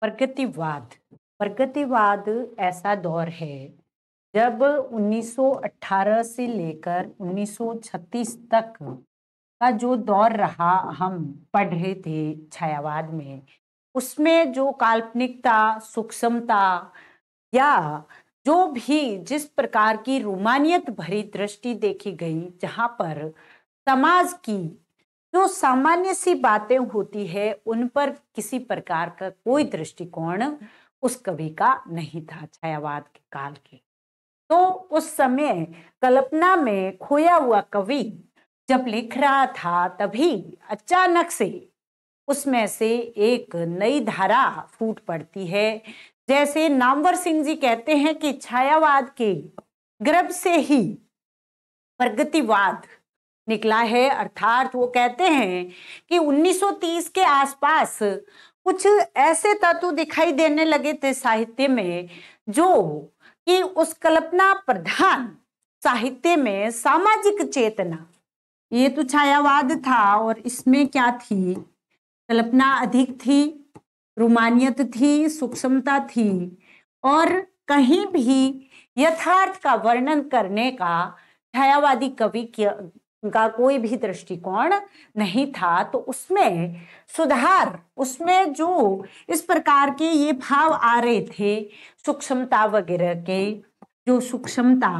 प्रगतिवाद प्रगतिवाद ऐसा दौर है जब 1918 से लेकर 1936 तक का जो दौर रहा, हम पढ़ रहे थे छायावाद में। उसमें जो काल्पनिकता, सूक्ष्मता या जो भी जिस प्रकार की रोमानियत भरी दृष्टि देखी गई, जहां पर समाज की जो सामान्य सी बातें होती है उन पर किसी प्रकार का कोई दृष्टिकोण उस कवि का नहीं था छायावाद के काल के। तो उस समय कल्पना में खोया हुआ कवि जब लिख रहा था, तभी अचानक से उसमें से एक नई धारा फूट पड़ती है। जैसे नामवर सिंह जी कहते हैं कि छायावाद के गर्भ से ही प्रगतिवाद निकला है। अर्थात वो कहते हैं कि 1930 के आसपास कुछ ऐसे तत्व दिखाई देने लगे थे साहित्य में, जो कि उस कल्पना प्रधान साहित्य में सामाजिक चेतना, ये तो छायावाद था और इसमें क्या थी, कल्पना अधिक थी, रोमानियत थी, सूक्ष्मता थी और कहीं भी यथार्थ का वर्णन करने का छायावादी कवि का कोई भी दृष्टिकोण नहीं था। तो उसमें सुधार, उसमें जो इस प्रकार के ये भाव आ रहे थे, सूक्ष्मता वगैरह के, जो सूक्ष्मता,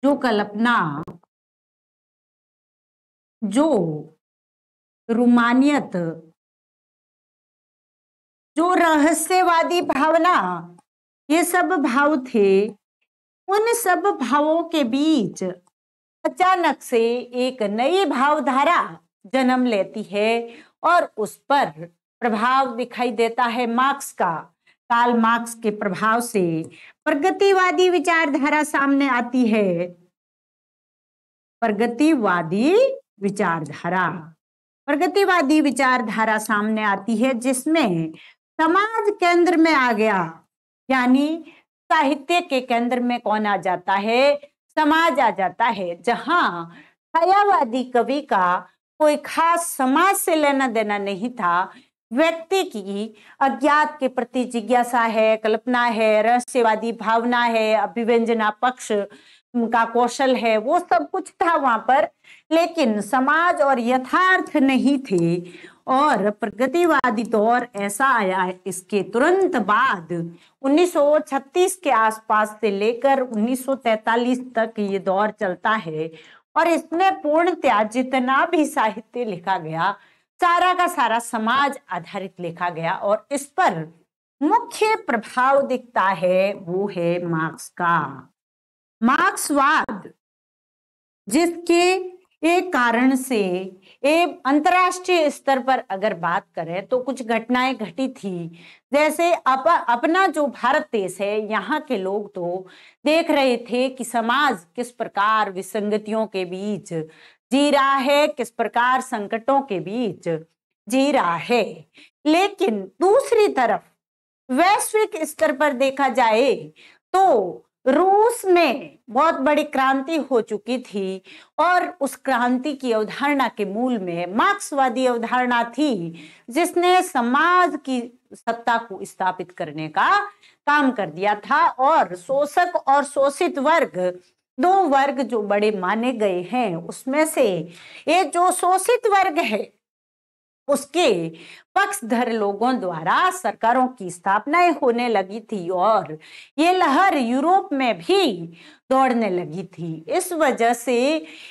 जो कल्पना, जो रोमानियत, जो रहस्यवादी भावना, ये सब भाव थे। उन सब भावों के बीच अचानक से एक नई भावधारा जन्म लेती है और उस पर प्रभाव दिखाई देता है मार्क्स का। कार्ल मार्क्स के प्रभाव से प्रगतिवादी विचारधारा सामने आती है। प्रगतिवादी विचारधारा सामने आती है, जिसमें समाज केंद्र में आ गया। यानी साहित्य के केंद्र में कौन आ जाता है? समाज आ जाता है। जहां छायावादी कवि का कोई खास समाज से लेना देना नहीं था, व्यक्ति की अज्ञात के प्रति जिज्ञासा है, कल्पना है, रहस्यवादी भावना है, अभिव्यंजना पक्ष का कौशल है, वो सब कुछ था वहां पर, लेकिन समाज और यथार्थ नहीं थे। और प्रगतिवादी दौर ऐसा आया है, इसके तुरंत बाद 1936 के आसपास से लेकर 1943 तक ये दौर चलता है। और इसमें पूर्णतया जितना भी साहित्य लिखा गया, सारा का सारा समाज आधारित लिखा गया और इस पर मुख्य प्रभाव दिखता है वो है मार्क्स का। मार्क्सवाद, जिसके एक कारण से एक अंतरराष्ट्रीय स्तर पर अगर बात करें तो कुछ घटनाएं घटी थी। जैसे अपना जो भारत देश है, यहाँ के लोग तो देख रहे थे कि समाज किस प्रकार विसंगतियों के बीच जी रहा है, किस प्रकार संकटों के बीच जी रहा है। लेकिन दूसरी तरफ वैश्विक स्तर पर देखा जाए तो रूस में बहुत बड़ी क्रांति हो चुकी थी और उस क्रांति की अवधारणा के मूल में मार्क्सवादी अवधारणा थी, जिसने समाज की सत्ता को स्थापित करने का काम कर दिया था। और शोषक और शोषित वर्ग, दो वर्ग जो बड़े माने गए हैं, उसमें से ये जो शोषित वर्ग है उसके पक्षधर लोगों द्वारा सरकारों की स्थापनाएं होने लगी थी और ये लहर यूरोप में भी दौड़ने लगी थी। इस वजह से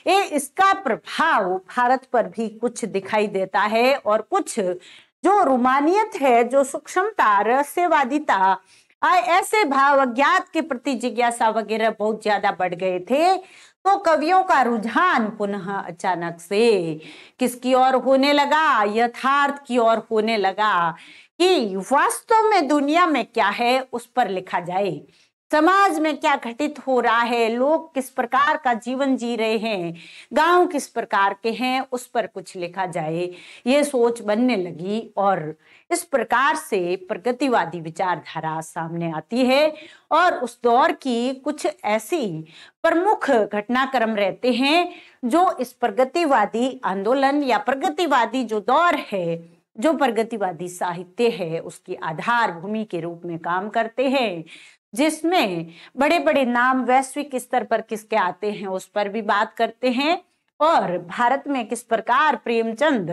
ये इसका प्रभाव भारत पर भी कुछ दिखाई देता है और कुछ जो रोमानियत है, जो सूक्ष्मता, रहस्यवादिता, ऐसे भाव, अज्ञात के प्रति जिज्ञासा वगैरह बहुत ज्यादा बढ़ गए थे। तो कवियों का रुझान पुनः अचानक से किसकी ओर होने लगा? यथार्थ की ओर होने लगा कि वास्तव में दुनिया में क्या है उस पर लिखा जाए, समाज में क्या घटित हो रहा है, लोग किस प्रकार का जीवन जी रहे हैं, गांव किस प्रकार के हैं, उस पर कुछ लिखा जाए, ये सोच बनने लगी। और इस प्रकार से प्रगतिवादी विचारधारा सामने आती है और उस दौर की कुछ ऐसी प्रमुख घटनाक्रम रहते हैं जो इस प्रगतिवादी आंदोलन या प्रगतिवादी जो दौर है जो प्रगतिवादी साहित्य है उसकी आधार भूमि के रूप में काम करते हैं, जिसमें बड़े बड़े नाम वैश्विक स्तर पर किसके आते हैं उस पर भी बात करते हैं, और भारत में किस प्रकार प्रेमचंद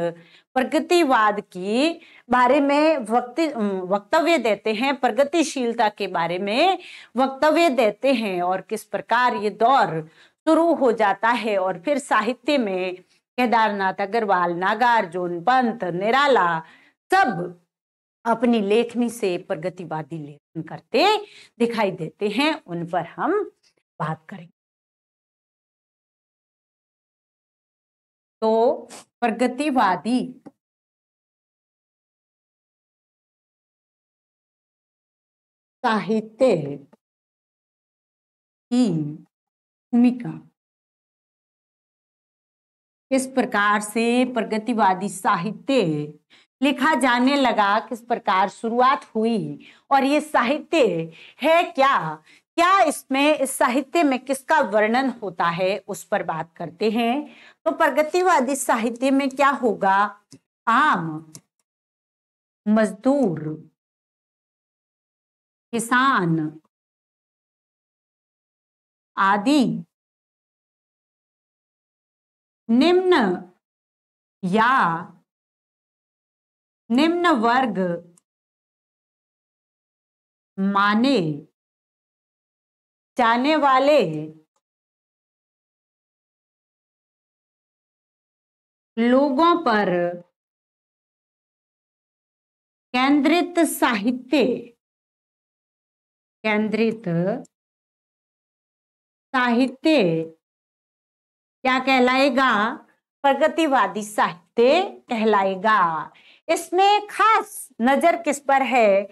प्रगतिवाद की बारे में वक्तव्य देते हैं, प्रगतिशीलता के बारे में वक्तव्य देते हैं, और किस प्रकार ये दौर शुरू हो जाता है। और फिर साहित्य में केदारनाथ अग्रवाल, नागार्जुन, पंत, निराला सब अपनी लेखनी से प्रगतिवादी लेखन करते दिखाई देते हैं, उन पर हम बात करेंगे। तो प्रगतिवादी साहित्य की भूमिका, किस प्रकार से प्रगतिवादी साहित्य लिखा जाने लगा, किस प्रकार शुरुआत हुई, और ये साहित्य है क्या, क्या इसमें, इस साहित्य में किसका वर्णन होता है, उस पर बात करते हैं। तो प्रगतिवादी साहित्य में क्या होगा, आम मजदूर, किसान आदि निम्न या निम्न वर्ग माने जाने वाले लोगों पर केंद्रित साहित्य, केंद्रित साहित्य क्या कहलाएगा, प्रगतिवादी साहित्य कहलाएगा। इसमें खास नजर किस पर है,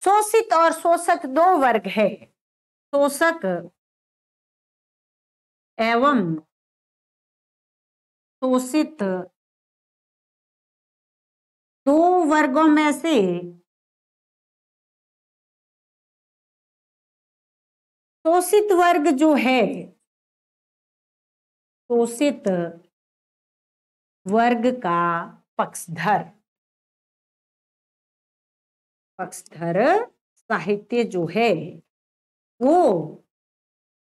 शोषित और शोषक दो वर्ग है, शोषक एवं शोषित दो वर्गों में से शोषित वर्ग जो है, शोषित वर्ग का पक्षधर, पक्षधर साहित्य जो है वो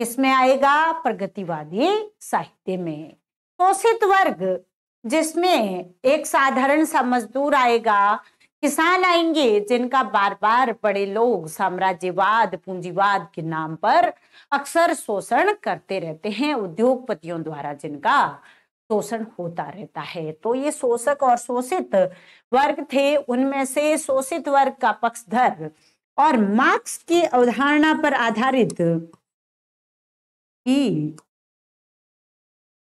किसमें आएगा, प्रगतिवादी साहित्य में। शोषित वर्ग जिसमें एक साधारण सा मजदूर आएगा, किसान आएंगे, जिनका बार बार बड़े लोग साम्राज्यवाद, पूंजीवाद के नाम पर अक्सर शोषण करते रहते हैं, उद्योगपतियों द्वारा जिनका शोषण होता रहता है। तो ये शोषक और शोषित वर्ग थे, उनमें से शोषित वर्ग का पक्षधर और मार्क्स की अवधारणा पर आधारित की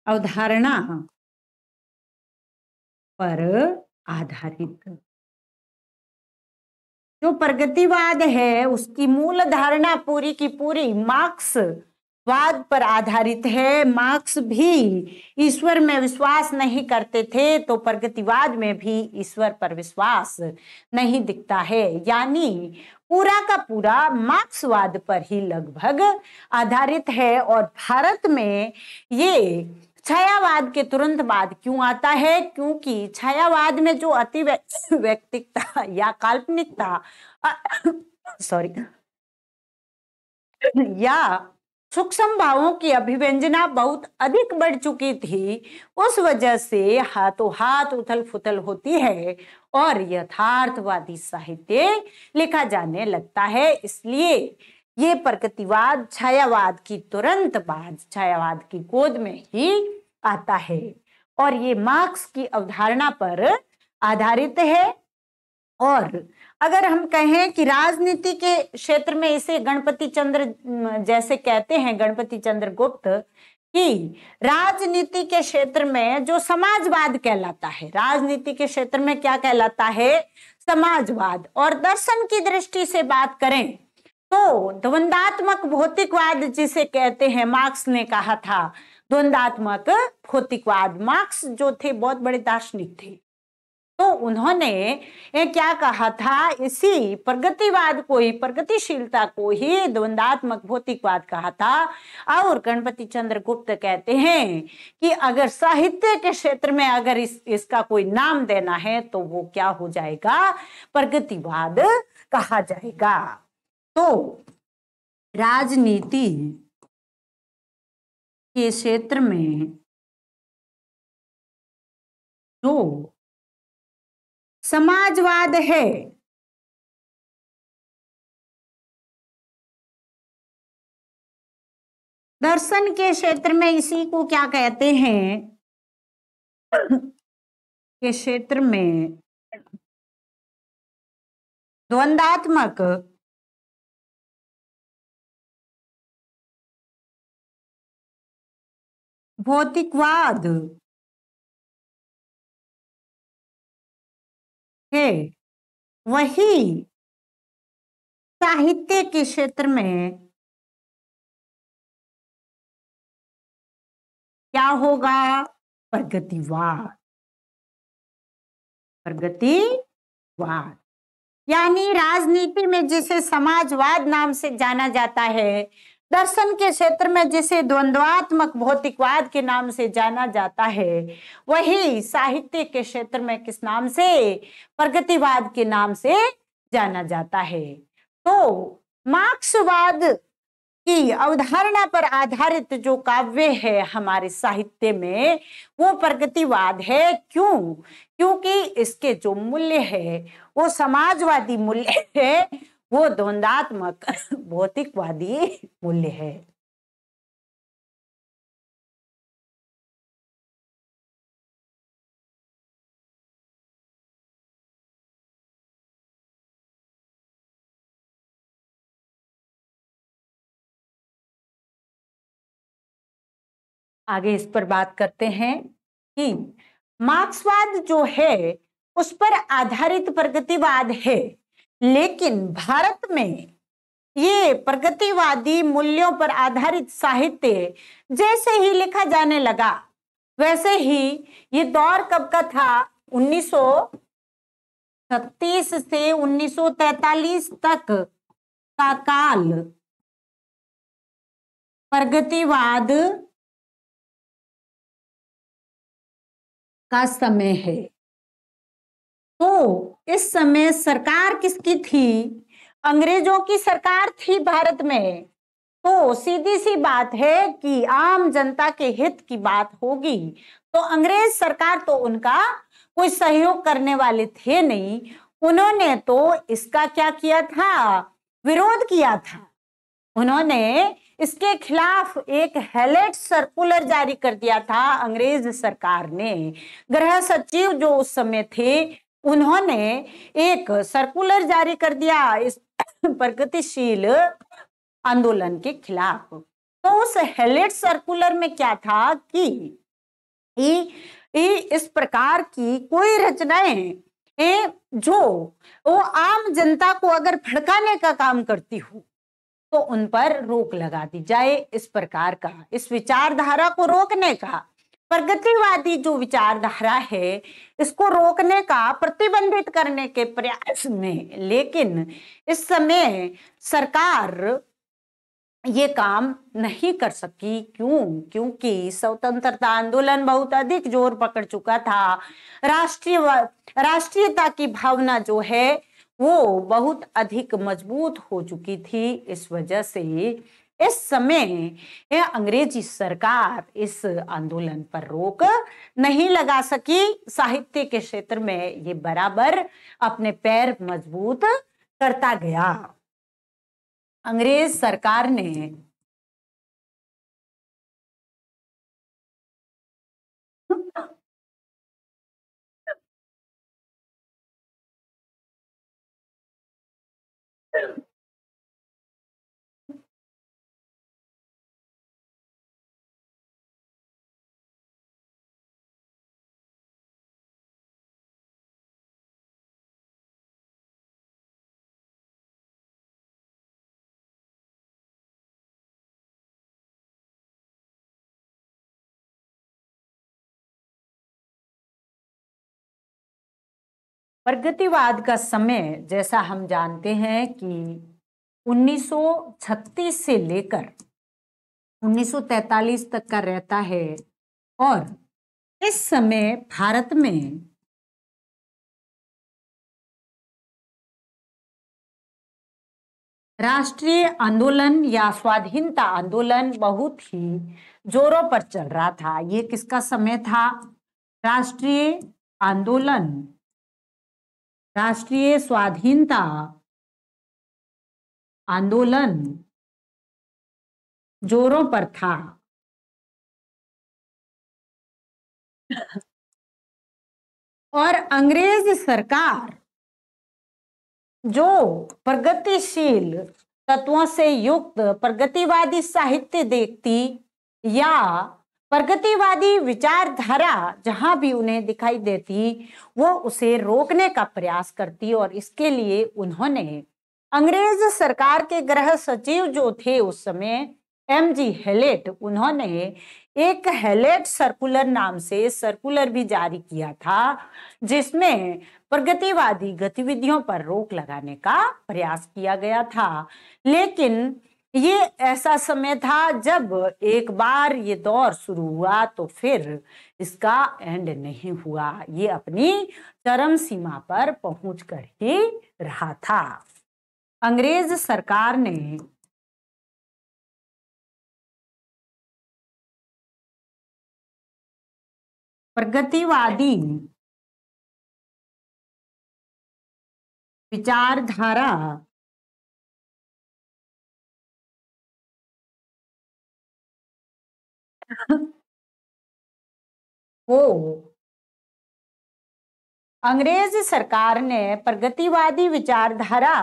अवधारणा पर आधारित जो प्रगतिवाद है उसकी मूल धारणा पूरी की पूरी मार्क्सवाद पर आधारित है। मार्क्स भी ईश्वर में विश्वास नहीं करते थे, तो प्रगतिवाद में भी ईश्वर पर विश्वास नहीं दिखता है, यानी पूरा का पूरा मार्क्सवाद पर ही लगभग आधारित है। और भारत में ये छायावाद के तुरंत बाद क्यों आता है, क्योंकि छायावाद में जो अति व्यक्तिकता या काल्पनिकता सॉरी या सूक्ष्म भावों की अभिव्यंजना बहुत अधिक बढ़ चुकी थी, उस वजह से हाथों हाथ उथल फुथल होती है और यथार्थवादी साहित्य लिखा जाने लगता है। इसलिए ये प्रगतिवाद छायावाद की तुरंत बाद छायावाद की गोद में ही आता है और ये मार्क्स की अवधारणा पर आधारित है। और अगर हम कहें कि राजनीति के क्षेत्र में इसे गणपति चंद्र जैसे कहते हैं, गणपति चंद्र गुप्त, कि राजनीति के क्षेत्र में जो समाजवाद कहलाता है, राजनीति के क्षेत्र में क्या कहलाता है, समाजवाद। और दर्शन की दृष्टि से बात करें तो द्वंदात्मक भौतिकवाद जिसे कहते हैं, मार्क्स ने कहा था द्वंदात्मक भौतिकवाद। मार्क्स जो थे बहुत बड़े दार्शनिक थे तो उन्होंने क्या कहा था, इसी प्रगतिवाद को ही, प्रगतिशीलता को ही द्वंद्वात्मक भौतिकवाद कहा था। और गणपति चंद्र गुप्त कहते हैं कि अगर साहित्य के क्षेत्र में अगर इसका कोई नाम देना है तो वो क्या हो जाएगा, प्रगतिवाद कहा जाएगा। तो राजनीति के क्षेत्र में जो समाजवाद है, दर्शन के क्षेत्र में इसी को क्या कहते हैं, के क्षेत्र में द्वंद्वात्मक भौतिकवाद है, वही साहित्य के क्षेत्र में क्या होगा, प्रगतिवाद। प्रगतिवाद यानी राजनीति में जिसे समाजवाद नाम से जाना जाता है, दर्शन के क्षेत्र में जिसे द्वंद्वात्मक भौतिकवाद के नाम से जाना जाता है, वही साहित्य के क्षेत्र में किस नाम से, प्रगतिवाद के नाम से जाना जाता है। तो मार्क्सवाद की अवधारणा पर आधारित जो काव्य है हमारे साहित्य में, वो प्रगतिवाद है। क्यों? क्योंकि इसके जो मूल्य है वो समाजवादी मूल्य है, वो द्वंद्वात्मक भौतिकवादी मूल्य है। आगे इस पर बात करते हैं कि मार्क्सवाद जो है उस पर आधारित प्रगतिवाद है, लेकिन भारत में ये प्रगतिवादी मूल्यों पर आधारित साहित्य जैसे ही लिखा जाने लगा, वैसे ही ये दौर कब का था, 1936 से 1943 तक का काल प्रगतिवाद का समय है। तो इस समय सरकार किसकी थी, अंग्रेजों की सरकार थी भारत में। तो सीधी सी बात है कि आम जनता के हित की बात होगी, तो अंग्रेज सरकार तो उनका कोई सहयोग करने वाले थे नहीं। उन्होंने तो इसका क्या किया था, विरोध किया था। उन्होंने इसके खिलाफ एक हैलेट सर्कुलर जारी कर दिया था अंग्रेज सरकार ने। गृह सचिव जो उस समय थे, उन्होंने एक सर्कुलर जारी कर दिया इस प्रगतिशील आंदोलन के खिलाफ। तो उस हैलेट सर्कुलर में क्या था कि इस प्रकार की कोई रचनाएं जो वो आम जनता को अगर भड़काने का काम करती हो तो उन पर रोक लगा दी जाए। इस प्रकार का, इस विचारधारा को रोकने का, प्रगतिवादी जो विचारधारा है इसको रोकने का, प्रतिबंधित करने के प्रयास में, लेकिन इस समय सरकार ये काम नहीं कर सकी। क्यों? क्योंकि स्वतंत्रता आंदोलन बहुत अधिक जोर पकड़ चुका था। राष्ट्रीयता की भावना जो है वो बहुत अधिक मजबूत हो चुकी थी। इस वजह से इस समय अंग्रेजी सरकार इस आंदोलन पर रोक नहीं लगा सकी। साहित्य के क्षेत्र में ये बराबर अपने पैर मजबूत करता गया। अंग्रेज सरकार ने प्रगतिवाद का समय जैसा हम जानते हैं कि 1936 से लेकर 1943 तक का रहता है और इस समय भारत में राष्ट्रीय आंदोलन या स्वाधीनता आंदोलन बहुत ही जोरों पर चल रहा था। ये किसका समय था? राष्ट्रीय आंदोलन, राष्ट्रीय स्वाधीनता आंदोलन जोरों पर था। और अंग्रेज सरकार जो प्रगतिशील तत्वों से युक्त प्रगतिवादी साहित्य देखती या प्रगतिवादी विचारधारा जहां भी उन्हें दिखाई देती, वो उसे रोकने का प्रयास करती। और इसके लिए उन्होंने अंग्रेज सरकार के गृह सचिव जो थे उस समय, एमजी हेलेट, उन्होंने एक हेलेट सर्कुलर नाम से सर्कुलर भी जारी किया था, जिसमें प्रगतिवादी गतिविधियों पर रोक लगाने का प्रयास किया गया था। लेकिन ये ऐसा समय था जब एक बार ये दौर शुरू हुआ तो फिर इसका एंड नहीं हुआ, ये अपनी चरम सीमा पर पहुंचकर ही रहा था। अंग्रेज सरकार ने प्रगतिवादी विचारधारा को अंग्रेज सरकार ने प्रगतिवादी विचारधारा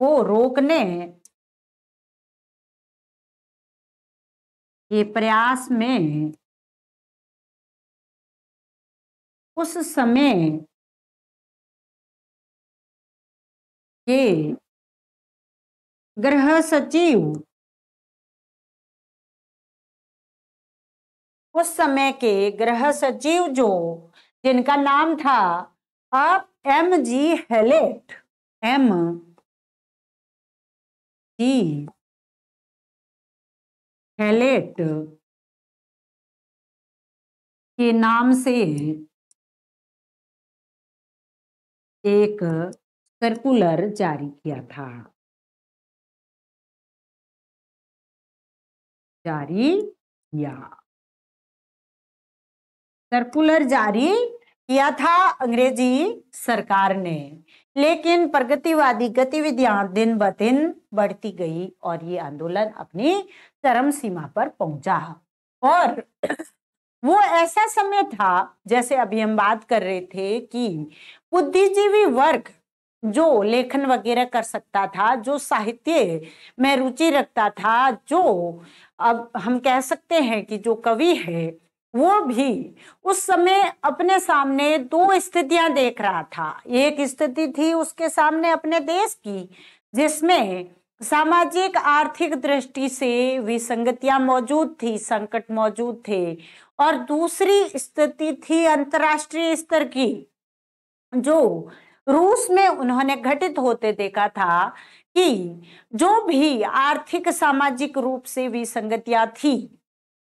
को रोकने के प्रयास में उस समय के गृह सचिव, उस समय के गृह सचिव जो जिनका नाम था M G Hallett, M G Hallett के नाम से एक सर्कुलर जारी किया था, जारी किया, सर्कुलर जारी किया था अंग्रेजी सरकार ने। लेकिन प्रगतिवादी गतिविधियां दिन ब दिन बढ़ती गई और ये आंदोलन अपनी चरम सीमा पर पहुंचा। और वो ऐसा समय था, जैसे अभी हम बात कर रहे थे, कि बुद्धिजीवी वर्ग जो लेखन वगैरह कर सकता था, जो साहित्य में रुचि रखता था, जो अब हम कह सकते हैं कि जो कवि है, वो भी उस समय अपने सामने दो स्थितियां देख रहा था। एक स्थिति थी उसके सामने अपने देश की, जिसमें सामाजिक आर्थिक दृष्टि से विसंगतियां मौजूद थी, संकट मौजूद थे। और दूसरी स्थिति थी अंतर्राष्ट्रीय स्तर की, जो रूस में उन्होंने घटित होते देखा था कि जो भी आर्थिक सामाजिक रूप से विसंगतियां थी,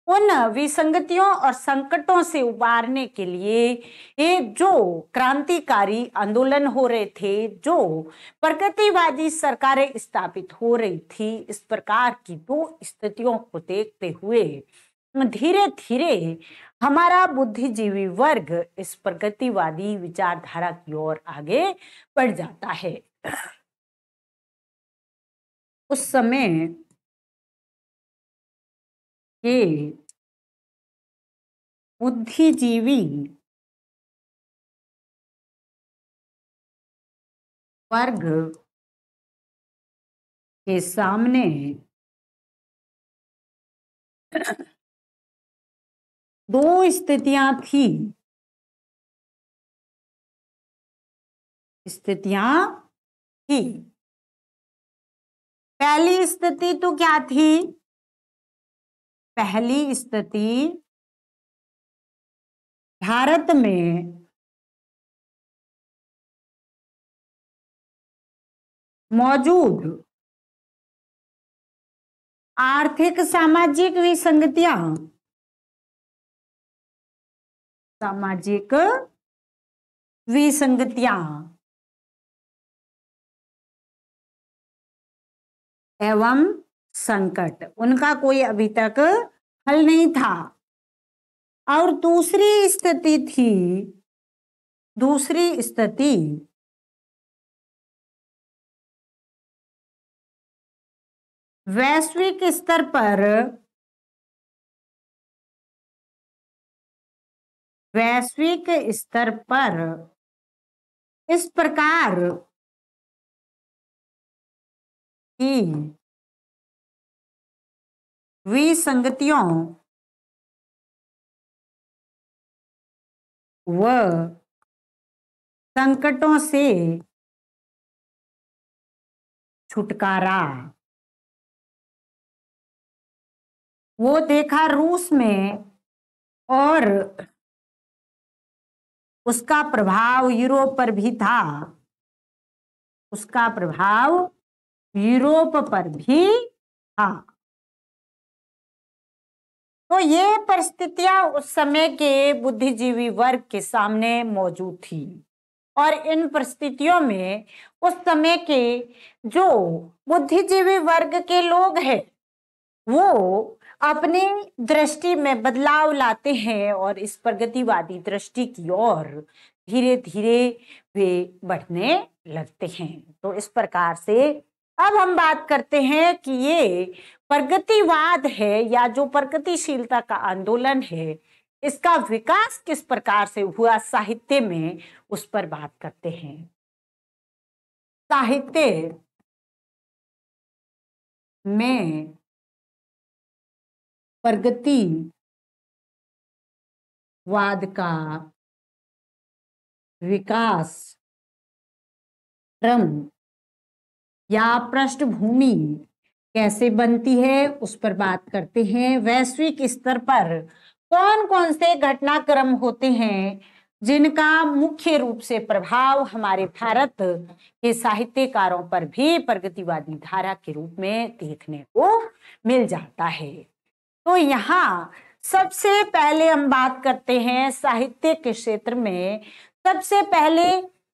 उन विसंगतियों और संकटों से उबारने के लिए ये जो क्रांतिकारी आंदोलन हो रहे थे, जो प्रगतिवादी सरकारें स्थापित हो रही थी, इस प्रकार की दो स्थितियों को देखते हुए धीरे धीरे हमारा बुद्धिजीवी वर्ग इस प्रगतिवादी विचारधारा की ओर आगे बढ़ जाता है। उस समय के बुद्धिजीवी वर्ग के सामने दो स्थितियां थी, पहली स्थिति तो क्या थी? पहली स्थिति भारत में मौजूद आर्थिक सामाजिक विसंगतियां, सामाजिक विसंगतियां एवं संकट, उनका कोई अभी तक हल नहीं था। और दूसरी स्थिति वैश्विक स्तर पर इस प्रकार की विसंगतियों व संकटों से छुटकारा वो देखा रूस में, और उसका प्रभाव यूरोप पर भी था, उसका प्रभाव यूरोप पर भी था। तो ये परिस्थितियां उस समय के बुद्धिजीवी वर्ग के सामने मौजूद थी, और इन परिस्थितियों में उस समय के जो बुद्धिजीवी वर्ग के लोग हैं वो अपनी दृष्टि में बदलाव लाते हैं और इस प्रगतिवादी दृष्टि की ओर धीरे धीरे वे बढ़ने लगते हैं। तो इस प्रकार से अब हम बात करते हैं कि ये प्रगतिवाद है या जो प्रगतिशीलता का आंदोलन है, इसका विकास किस प्रकार से हुआ साहित्य में, उस पर बात करते हैं। साहित्य में प्रगतिवाद का विकास क्रम या पृष्ठभूमि कैसे बनती है, उस पर बात करते हैं। वैश्विक स्तर पर कौन कौन से घटनाक्रम होते हैं जिनका मुख्य रूप से प्रभाव हमारे भारत के साहित्यकारों पर भी प्रगतिवादी धारा के रूप में देखने को मिल जाता है। तो यहाँ सबसे पहले हम बात करते हैं साहित्य के क्षेत्र में। सबसे पहले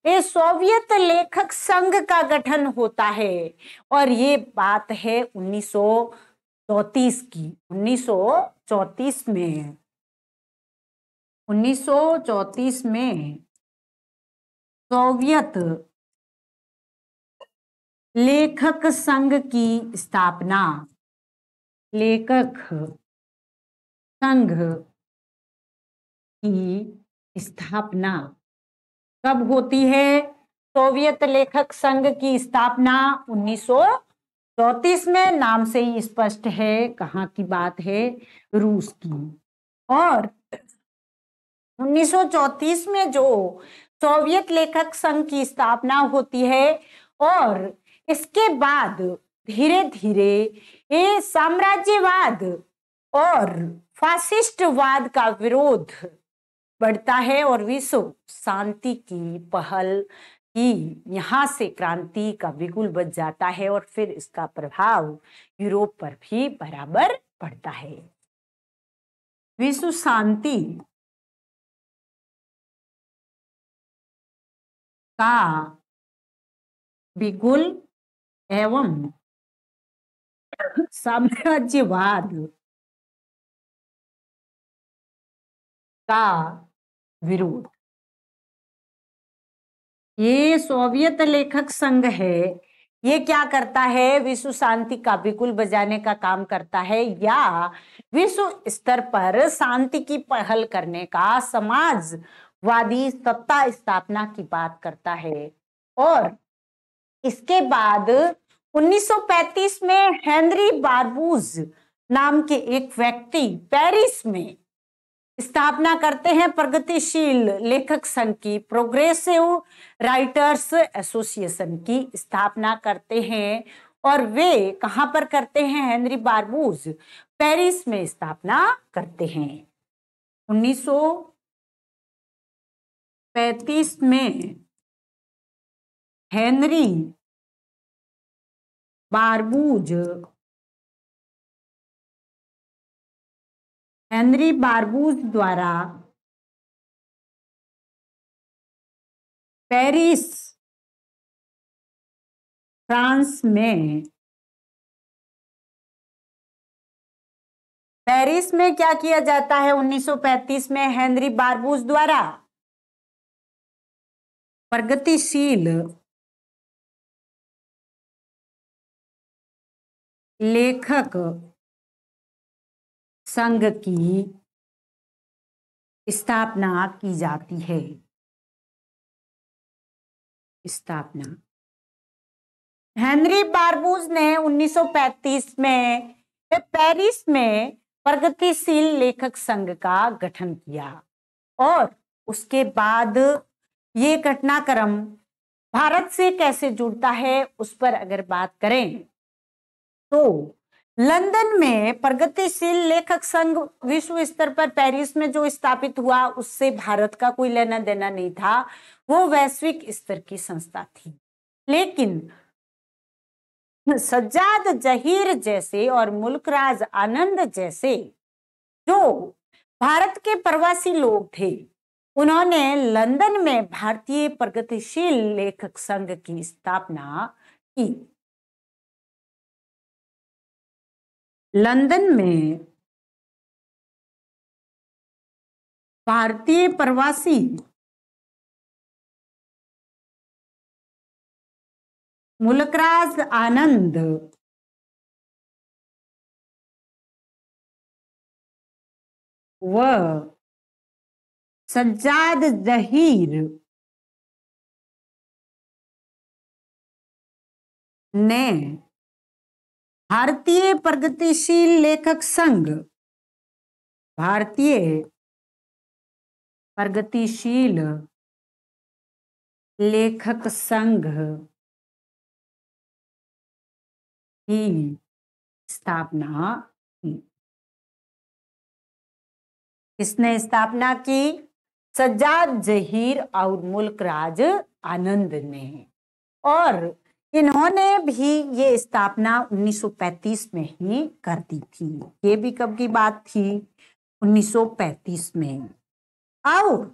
ये सोवियत लेखक संघ का गठन होता है, और ये बात है 1934 की। 1934 में सोवियत लेखक संघ की स्थापना, लेखक संघ की स्थापना कब होती है? सोवियत लेखक संघ की स्थापना 1934 में। नाम से ही स्पष्ट है कहाँ की बात है, रूस की। और 1934 में जो सोवियत लेखक संघ की स्थापना होती है, और इसके बाद धीरे धीरे ये साम्राज्यवाद और फासिस्टवाद का विरोध बढ़ता है और विश्व शांति की पहल की यहाँ से क्रांति का बिगुल बज जाता है, और फिर इसका प्रभाव यूरोप पर भी बराबर पड़ता है। विश्व शांति का बिगुल एवं साम्राज्यवाद का विरोध, ये सोवियत लेखक संघ है, ये क्या करता है? विश्व शांति का बिगुल बजाने का काम करता है, या विश्व स्तर पर शांति की पहल करने का, समाजवादी सत्ता स्थापना की बात करता है। और इसके बाद 1935 में हेनरी बारबूज नाम के एक व्यक्ति पेरिस में स्थापना करते हैं प्रगतिशील लेखक संघ की, प्रोग्रेसिव राइटर्स एसोसिएशन की स्थापना करते हैं। और वे कहां पर करते हैं? हेनरी बारबूज पेरिस में स्थापना करते हैं। 1935 में हेनरी बारबूज, हेनरी बारबूज द्वारा पेरिस फ्रांस में, पेरिस में क्या किया जाता है 1935 में हेनरी बारबूज द्वारा? प्रगतिशील लेखक संघ की स्थापना की जाती है। स्थापना हेनरी बारबूज ने 1935 में पेरिस में प्रगतिशील लेखक संघ का गठन किया और उसके बाद ये घटनाक्रम भारत से कैसे जुड़ता है उस पर अगर बात करें तो लंदन में प्रगतिशील लेखक संघ विश्व स्तर पर पेरिस में जो स्थापित हुआ उससे भारत का कोई लेना देना नहीं था, वो वैश्विक स्तर की संस्था थी। लेकिन सज्जाद जहीर जैसे और मुल्कराज आनंद जैसे जो भारत के प्रवासी लोग थे, उन्होंने लंदन में भारतीय प्रगतिशील लेखक संघ की स्थापना की। लंदन में भारतीय प्रवासी मुल्कराज आनंद व सज्जाद जहीर ने भारतीय प्रगतिशील लेखक संघ, भारतीय प्रगतिशील लेखक संघ की स्थापना की। किसने स्थापना की? सज्जाद जहीर और मुल्कराज आनंद ने। और इन्होंने भी ये स्थापना 1935 में ही कर दी थी। ये भी कब की बात थी? 1935 में। और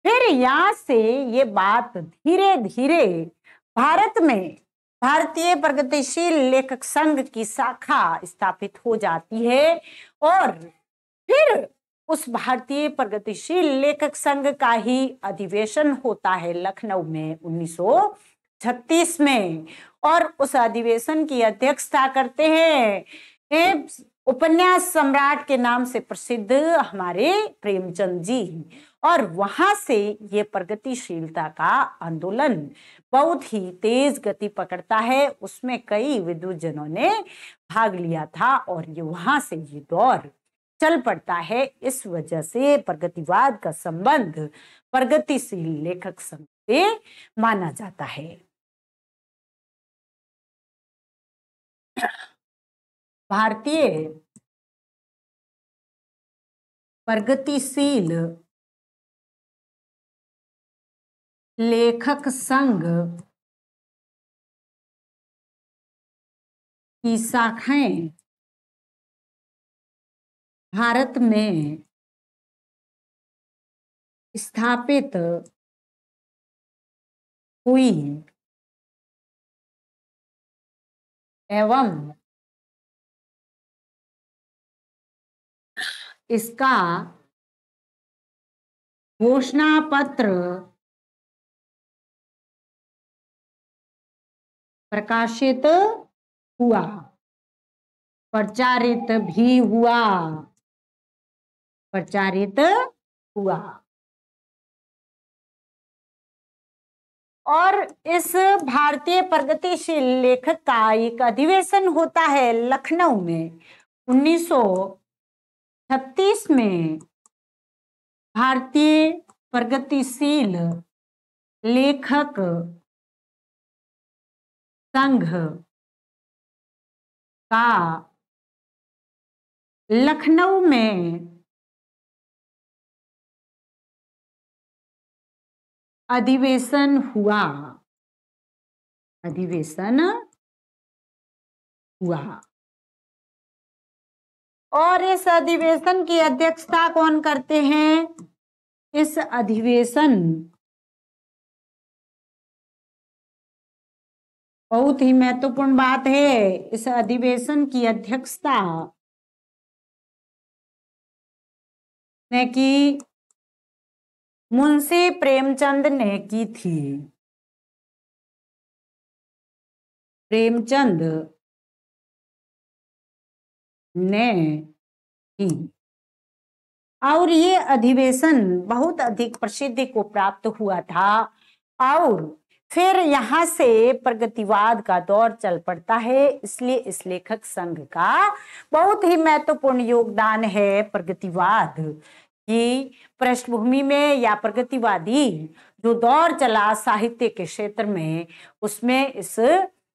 फिर यहां से ये बात धीरे धीरे भारत में भारतीय प्रगतिशील लेखक संघ की शाखा स्थापित हो जाती है और फिर उस भारतीय प्रगतिशील लेखक संघ का ही अधिवेशन होता है लखनऊ में 1936 में। और उस अधिवेशन की अध्यक्षता करते हैं उपन्यास सम्राट के नाम से प्रसिद्ध हमारे प्रेमचंद जी। और वहां से ये प्रगतिशीलता का आंदोलन बहुत ही तेज गति पकड़ता है, उसमें कई विद्वजनों ने भाग लिया था और ये वहां से ये दौर चल पड़ता है। इस वजह से प्रगतिवाद का संबंध प्रगतिशील लेखक संघ से माना जाता है। भारतीय प्रगतिशील लेखक संघ की शाखाएं भारत में स्थापित हुई एवं इसका घोषणा पत्र प्रकाशित हुआ, प्रचारित भी हुआ, प्रचारित हुआ। और इस भारतीय प्रगतिशील लेखक का एक अधिवेशन होता है लखनऊ में 1936 में। भारतीय प्रगतिशील लेखक संघ का लखनऊ में अधिवेशन हुआ, अधिवेशन हुआ। और इस अधिवेशन की अध्यक्षता कौन करते हैं? इस अधिवेशन, बहुत ही महत्वपूर्ण बात है, इस अधिवेशन की अध्यक्षता ने की मुंशी प्रेमचंद ने की थी। प्रेमचंद ने की। और ये अधिवेशन बहुत अधिक प्रसिद्धि को प्राप्त हुआ था। और फिर यहाँ से प्रगतिवाद का दौर चल पड़ता है। इसलिए इस लेखक संघ का बहुत ही महत्वपूर्ण योगदान है प्रगतिवाद की पृष्ठभूमि में, या प्रगतिवादी जो दौर चला साहित्य के क्षेत्र में, उसमें इस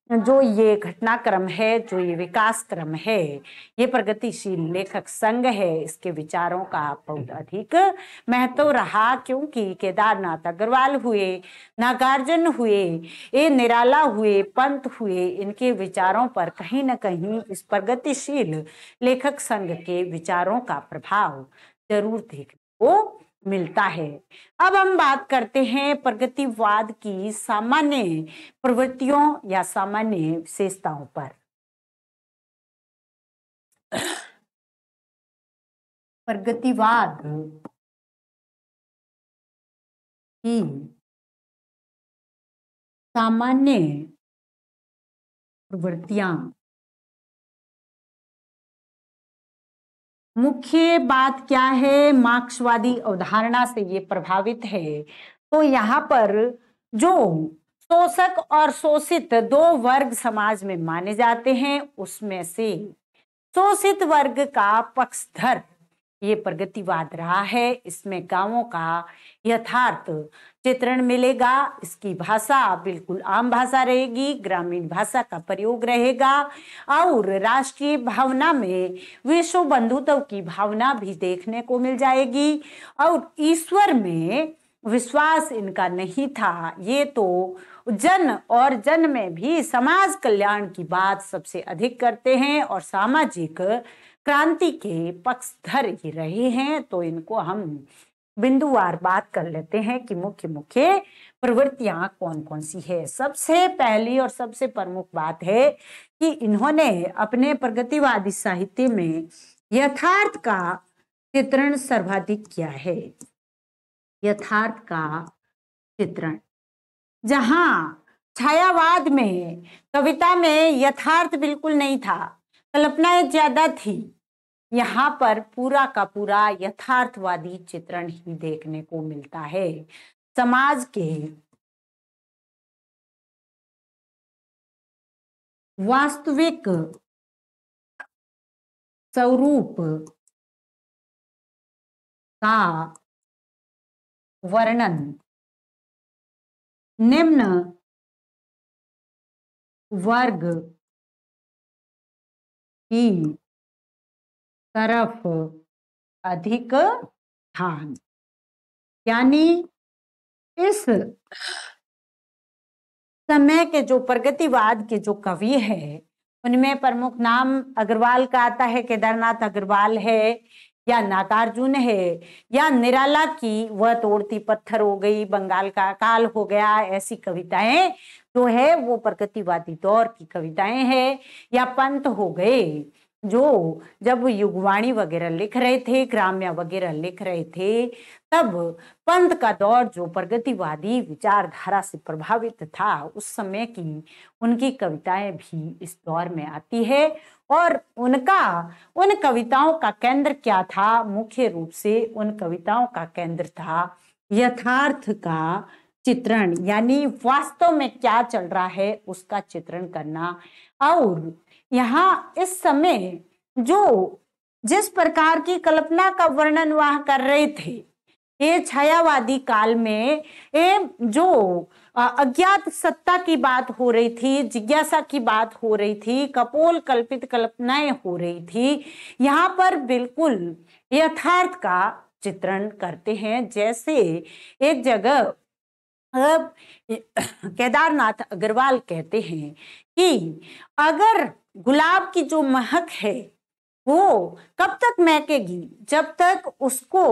जो ये घटनाक्रम है, जो ये विकास क्रम है, ये प्रगतिशील लेखक संघ है, इसके विचारों का बहुत अधिक महत्व रहा। क्योंकि केदारनाथ अग्रवाल हुए, नागार्जुन हुए, ये निराला हुए, पंत हुए, इनके विचारों पर कहीं ना कहीं इस प्रगतिशील लेखक संघ के विचारों का प्रभाव जरूर देखने को मिलता है। अब हम बात करते हैं प्रगतिवाद की सामान्य प्रवृत्तियों या सामान्य विशेषताओं पर। प्रगतिवाद की सामान्य प्रवृत्तियां, मुख्य बात क्या है? मार्क्सवादी अवधारणा से ये प्रभावित है। तो यहाँ पर जो शोषक और शोषित दो वर्ग समाज में माने जाते हैं, उसमें से शोषित वर्ग का पक्षधर ये प्रगतिवाद रहा है। इसमें गांवों का यथार्थ चित्रण मिलेगा। इसकी भाषा बिल्कुल आम भाषा रहेगी, ग्रामीण भाषा का प्रयोग रहेगा, और राष्ट्रीय भावना में विश्व बंधुत्व की भावना भी देखने को मिल जाएगी। और ईश्वर में विश्वास इनका नहीं था। ये तो जन और जन में भी समाज कल्याण की बात सबसे अधिक करते हैं और सामाजिक क्रांति के पक्षधर ही रहे हैं। तो इनको हम बिंदुवार बात कर लेते हैं कि मुख्य मुख्य प्रवृत्तियां कौन कौन सी है। सबसे पहली और सबसे प्रमुख बात है कि इन्होंने अपने प्रगतिवादी साहित्य में यथार्थ का चित्रण सर्वाधिक किया है। यथार्थ का चित्रण, जहां छायावाद में, कविता में यथार्थ बिल्कुल नहीं था, कल्पनाएं ज्यादा थी, यहाँ पर पूरा का पूरा यथार्थवादी चित्रण ही देखने को मिलता है। समाज के वास्तविक स्वरूप का वर्णन निम्न वर्ग की तरफ अधिक ध्यान, यानी इस समय के जो प्रगतिवाद के जो कवि हैं, उनमें प्रमुख नाम अग्रवाल का आता है, केदारनाथ अग्रवाल है, या नागार्जुन है, या निराला की वह तोड़ती पत्थर हो गई, बंगाल का अकाल हो गया, ऐसी कविताएं जो है वो प्रगतिवादी दौर की कविताएं हैं। या पंत हो गए, जो जब युगवाणी वगैरह लिख रहे थे, ग्राम्य वगैरह लिख रहे थे, तब पंत का दौर जो प्रगतिवादी विचारधारा से प्रभावित था, उस समय की उनकी कविताएं भी इस दौर में आती है। और उन कविताओं का केंद्र क्या था? मुख्य रूप से उन कविताओं का केंद्र था यथार्थ का चित्रण, यानी वास्तव में क्या चल रहा है उसका चित्रण करना। और यहाँ इस समय जो जिस प्रकार की कल्पना का वर्णन वह कर रहे थे, ये छायावादी काल में ये जो अज्ञात सत्ता की बात हो रही थी, जिज्ञासा की बात हो रही थी, कपोल कल्पित कल्पनाएं हो रही थी, यहाँ पर बिल्कुल यथार्थ का चित्रण करते हैं। जैसे एक जगह अब केदारनाथ अग्रवाल कहते हैं कि अगर गुलाब की जो महक है वो कब तक महकेगी, जब तक उसको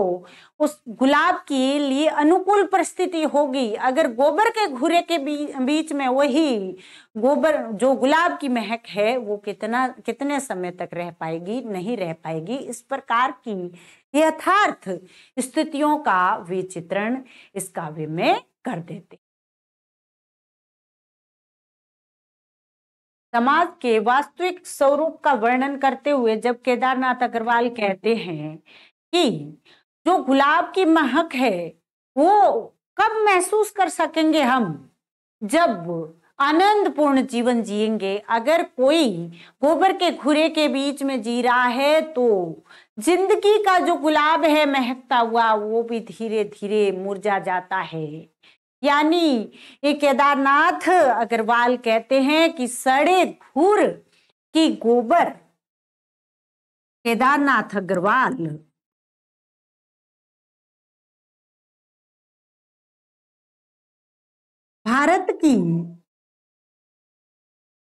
उस गुलाब के लिए अनुकूल परिस्थिति होगी। अगर गोबर के घूरे के बीच में वही गोबर जो गुलाब की महक है वो कितने समय तक रह पाएगी, नहीं रह पाएगी। इस प्रकार की यथार्थ स्थितियों का वे चित्रण इस काव्य में कर देते। समाज के वास्तविक स्वरूप का वर्णन करते हुए जब केदारनाथ अग्रवाल कहते हैं कि जो गुलाब की महक है वो कब महसूस कर सकेंगे हम, जब आनंदपूर्ण जीवन जिएंगे। अगर कोई गोबर के घूरे के बीच में जी रहा है तो जिंदगी का जो गुलाब है महकता हुआ वो भी धीरे धीरे मुरझा जाता है। यानी ये केदारनाथ अग्रवाल कहते हैं कि सड़े घूर की गोबर, केदारनाथ अग्रवाल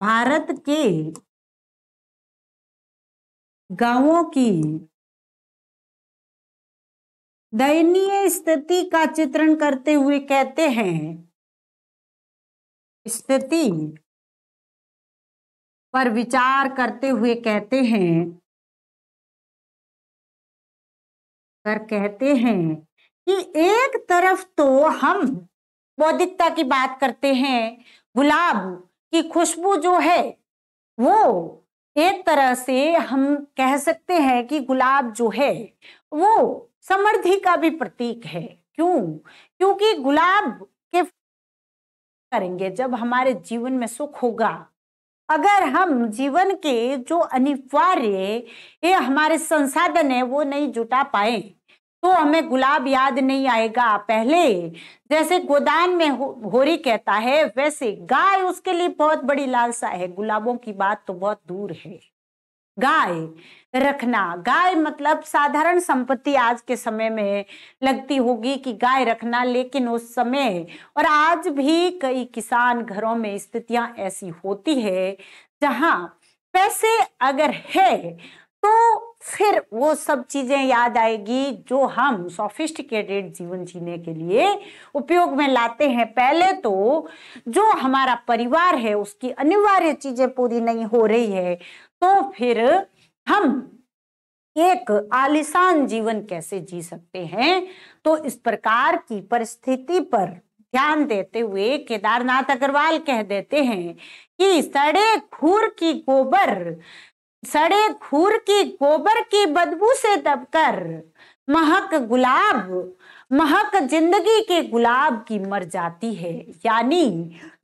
भारत के गांवों की दयनीय स्थिति का चित्रण करते हुए कहते हैं, स्थिति पर विचार करते हुए कहते हैं कि एक तरफ तो हम बौद्धिकता की बात करते हैं, गुलाब की खुशबू जो है वो एक तरह से हम कह सकते हैं कि गुलाब जो है वो समृद्धि का भी प्रतीक है। क्योंकि गुलाब के करेंगे जब हमारे जीवन में सुख होगा। अगर हम जीवन के जो अनिवार्य ये हमारे संसाधन है वो नहीं जुटा पाए तो हमें गुलाब याद नहीं आएगा। पहले जैसे गोदान में होरी कहता है वैसे गाय उसके लिए बहुत बड़ी लालसा है, गुलाबों की बात तो बहुत दूर है। गाय रखना, गाय मतलब साधारण संपत्ति आज के समय में लगती होगी कि गाय रखना, लेकिन उस समय और आज भी कई किसान घरों में स्थितियां ऐसी होती है जहां पैसे अगर है तो फिर वो सब चीजें याद आएगी जो हम सोफिस्टिकेटेड जीवन जीने के लिए उपयोग में लाते हैं। पहले तो जो हमारा परिवार है उसकी अनिवार्य चीजें पूरी नहीं हो रही है तो फिर हम एक आलीशान जीवन कैसे जी सकते हैं। तो इस प्रकार की परिस्थिति पर ध्यान देते हुए केदारनाथ अग्रवाल कह देते हैं कि सड़े खूर की गोबर की बदबू से दबकर महक जिंदगी के गुलाब की मर जाती है। यानी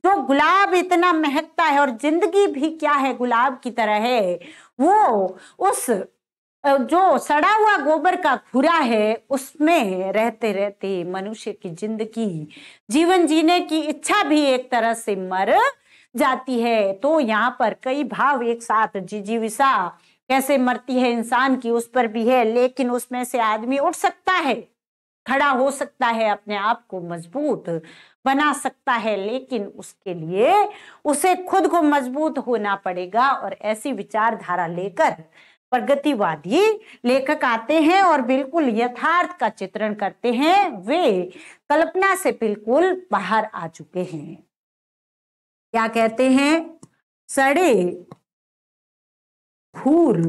जो गुलाब इतना महकता है और जिंदगी भी क्या है गुलाब की तरह है, वो उस जो सड़ा हुआ गोबर का खूरा है उसमें रहते रहते मनुष्य की जिंदगी, जीवन जीने की इच्छा भी एक तरह से मर जाती है। तो यहाँ पर कई भाव एक साथ, जिजीविषा कैसे मरती है इंसान की उस पर भी है, लेकिन उसमें से आदमी उठ सकता है, खड़ा हो सकता है, अपने आप को मजबूत बना सकता है, लेकिन उसके लिए उसे खुद को मजबूत होना पड़ेगा। और ऐसी विचारधारा लेकर प्रगतिवादी लेखक आते हैं और बिल्कुल यथार्थ का चित्रण करते हैं। वे कल्पना से बिल्कुल बाहर आ चुके हैं। क्या कहते हैं? सड़े खूर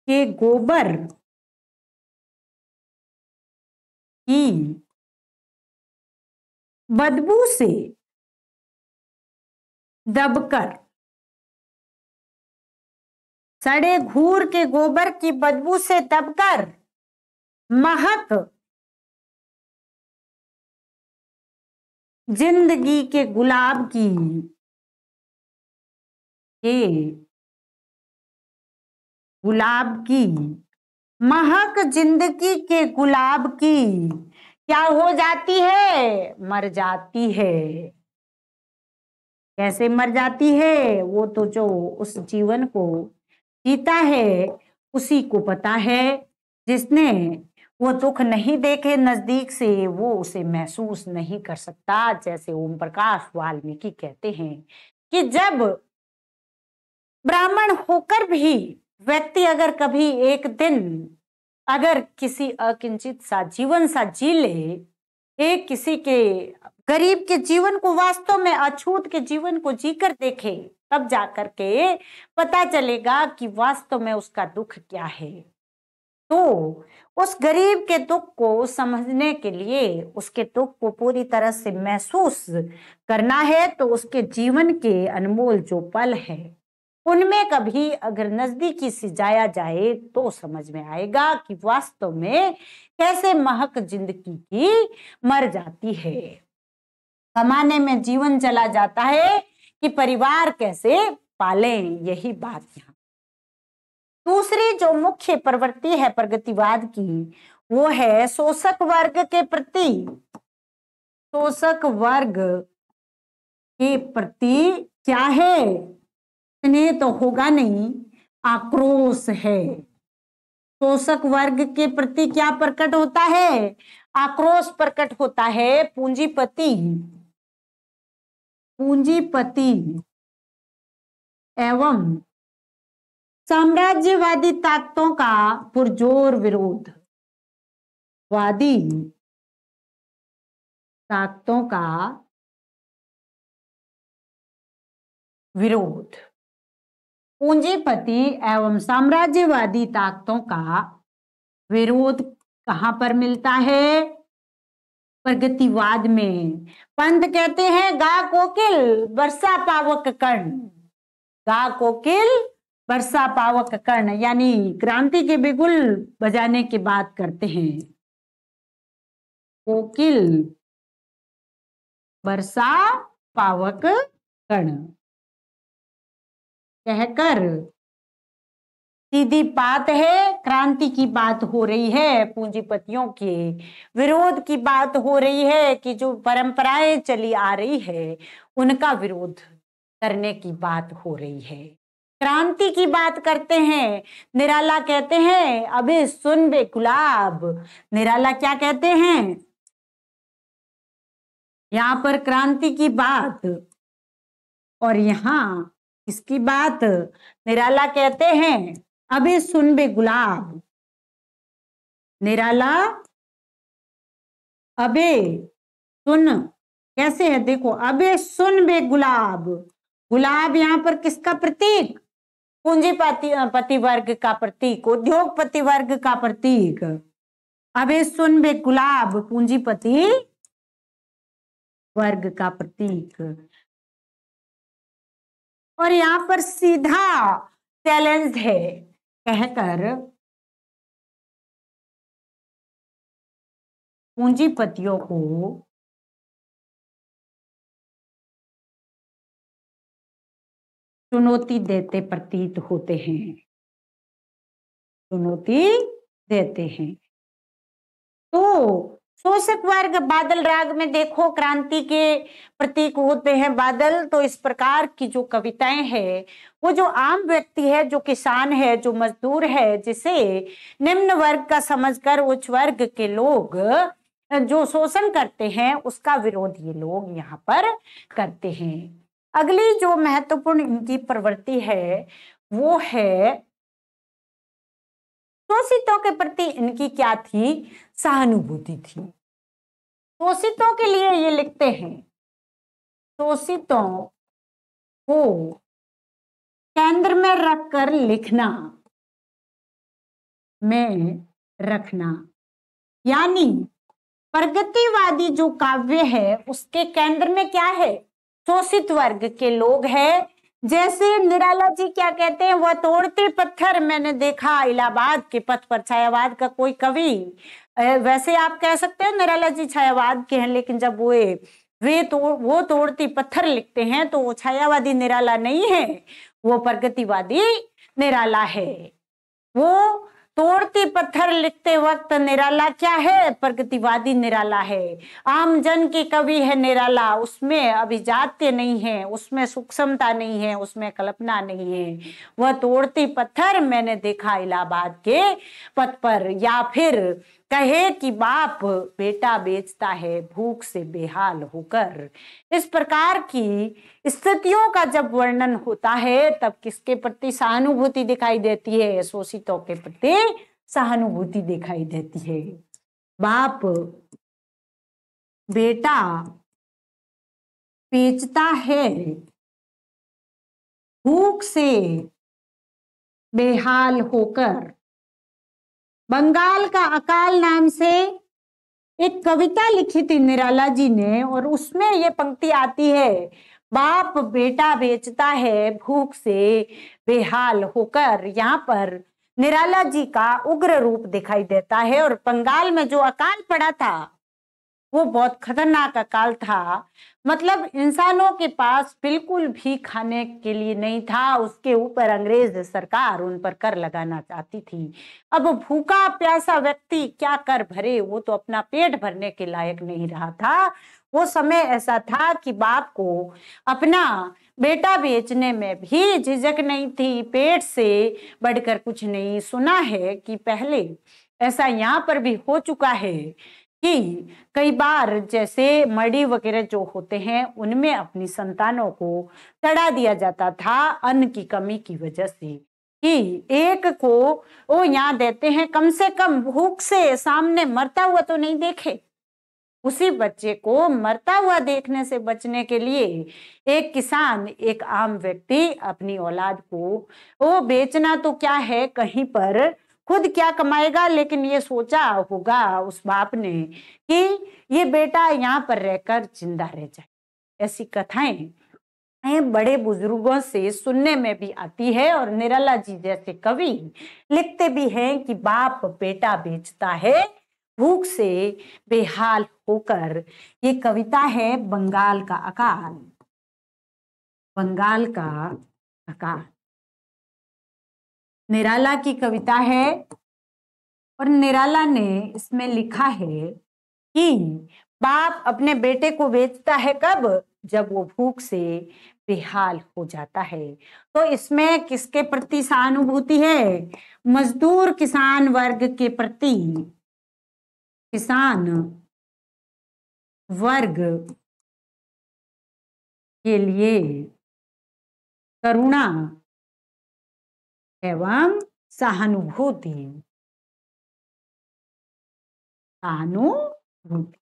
के गोबर की बदबू से दबकर, सड़े घूर के गोबर की बदबू से दबकर महक जिंदगी के गुलाब की महक जिंदगी के गुलाब की क्या हो जाती है? मर जाती है। कैसे मर जाती है? वो तो जो उस जीवन को जीता है उसी को पता है, जिसने वो दुख नहीं देखे नजदीक से वो उसे महसूस नहीं कर सकता। जैसे ओम प्रकाश वाल्मीकि कहते हैं कि जब ब्राह्मण होकर भी व्यक्ति अगर कभी एक दिन अगर किसी अकिंचित सा जीवन सा जी ले, एक किसी के गरीब के जीवन को, वास्तव में अछूत के जीवन को जीकर देखे, तब जाकर के पता चलेगा कि वास्तव में उसका दुख क्या है। तो उस गरीब के दुख को समझने के लिए, उसके दुख को पूरी तरह से महसूस करना है, तो उसके जीवन के अनमोल जो पल है उनमें कभी अगर नजदीकी से जाया जाए तो समझ में आएगा कि वास्तव में कैसे महक जिंदगी की मर जाती है। कमाने में जीवन चला जाता है कि परिवार कैसे पालें, यही बात यहाँ। दूसरी जो मुख्य प्रवृत्ति है प्रगतिवाद की, वो है शोषक वर्ग के प्रति, शोषक वर्ग के प्रति क्या है? स्नेह तो होगा नहीं, आक्रोश है। शोषक वर्ग के प्रति क्या प्रकट होता है? आक्रोश प्रकट होता है। पूंजीपति एवं साम्राज्यवादी ताकतों का पुरजोर विरोध, वादी ताकतों का विरोध। पूंजीपति एवं साम्राज्यवादी ताकतों का विरोध कहां पर मिलता है? प्रगतिवाद में। पंत कहते हैं गा कोकिल बरसा पावक कर्ण, गा कोकिल बरसा पावक कर्ण, यानी क्रांति के बिगुल बजाने की बात करते हैं। कोकिल बरसा पावक कर्ण कहकर सीधी बात है, क्रांति की बात हो रही है, पूंजीपतियों के विरोध की बात हो रही है कि जो परंपराएं चली आ रही है उनका विरोध करने की बात हो रही है। क्रांति की बात करते हैं। निराला कहते हैं अबे सुन बे गुलाब, निराला क्या कहते हैं यहाँ पर? क्रांति की बात। और यहाँ इसकी बात निराला कहते हैं अबे सुन बे गुलाब, निराला अबे सुन, कैसे है देखो, अबे सुन बे गुलाब, गुलाब यहाँ पर किसका प्रतीक? पूंजीपति वर्ग का प्रतीक, उद्योगपति वर्ग का प्रतीक। अबे सुन बे गुलाब पूंजीपति वर्ग का प्रतीक। और यहाँ पर सीधा चैलेंज है कहकर पूंजीपतियों को चुनौती देते प्रतीत होते हैं, चुनौती देते हैं। तो शोषक वर्ग बादल राग में देखो क्रांति के प्रतीक होते हैं बादल। तो इस प्रकार की जो कविताएं हैं वो जो आम व्यक्ति है, जो किसान है, जो मजदूर है, जिसे निम्न वर्ग का समझकर उच्च वर्ग के लोग जो शोषण करते हैं उसका विरोध ये लोग यहाँ पर करते हैं। अगली जो महत्वपूर्ण इनकी प्रवृत्ति है वो है शोषितों के प्रति इनकी क्या थी? सहानुभूति थी। शोषितों के लिए ये लिखते हैं, शोषितों को केंद्र में रखकर लिखना, में रखना, यानी प्रगतिवादी जो काव्य है उसके केंद्र में क्या है? शोषित वर्ग के लोग हैं। जैसे निराला जी क्या कहते हैं, वह तोड़ते पत्थर मैंने देखा इलाहाबाद के पथ पर। छायावाद का कोई कवि, वैसे आप कह सकते हो निराला जी छायावाद के हैं, लेकिन जब वो तोड़ती पत्थर लिखते हैं तो वो छायावादी निराला नहीं है, वो प्रगतिवादी निराला है। वो तोड़ती पत्थर लिखते वक्त निराला क्या है? प्रगतिवादी निराला है। आम जन की कवि है निराला, उसमें अभिजात्य नहीं है, उसमें सूक्ष्मता नहीं है, उसमें कल्पना नहीं है। वह तोड़ती पत्थर मैंने देखा इलाहाबाद के पथ पर, या फिर कहे कि बाप बेटा बेचता है भूख से बेहाल होकर। इस प्रकार की स्थितियों का जब वर्णन होता है तब किसके प्रति सहानुभूति दिखाई देती है? शोषितों के प्रति सहानुभूति दिखाई देती है। बाप बेटा बेचता है भूख से बेहाल होकर। बंगाल का अकाल नाम से एक कविता लिखी थी निराला जी ने, और उसमें ये पंक्ति आती है, बाप बेटा बेचता है भूख से बेहाल होकर। यहाँ पर निराला जी का उग्र रूप दिखाई देता है। और बंगाल में जो अकाल पड़ा था वो बहुत खतरनाक अकाल था। मतलब इंसानों के पास बिल्कुल भी खाने के लिए नहीं था। उसके ऊपर अंग्रेज सरकार उन पर कर लगाना चाहती थी। अब भूखा प्यासा व्यक्ति क्या कर भरे? वो तो अपना पेट भरने के लायक नहीं रहा था। वो समय ऐसा था कि बाप को अपना बेटा बेचने में भी झिझक नहीं थी। पेट से बढ़कर कुछ नहीं। सुना है कि पहले ऐसा यहाँ पर भी हो चुका है कि कई बार जैसे मड़ी वगैरह जो होते हैं उनमें अपनी संतानों को चढ़ा दिया जाता था अन्न की कमी की वजह से, कि एक को वो यहाँ देते हैं, कम से कम भूख से सामने मरता हुआ तो नहीं देखे। उसी बच्चे को मरता हुआ देखने से बचने के लिए एक किसान, एक आम व्यक्ति अपनी औलाद को वो बेचना तो क्या है, कहीं पर खुद क्या कमाएगा, लेकिन ये सोचा होगा उस बाप ने कि ये बेटा यहाँ पर रहकर जिंदा रह जाए। ऐसी कथाएं बड़े बुजुर्गों से सुनने में भी आती है। और निराला जी जैसे कवि लिखते भी हैं कि बाप बेटा बेचता है भूख से बेहाल होकर। ये कविता है बंगाल का अकाल। बंगाल का अकाल निराला की कविता है। और निराला ने इसमें लिखा है कि बाप अपने बेटे को बेचता है कब? जब वो भूख से बेहाल हो जाता है। तो इसमें किसके प्रति सहानुभूति है? मजदूर किसान वर्ग के प्रति। किसान वर्ग के लिए करुणा एवं सहानुभूति। सहानुभूति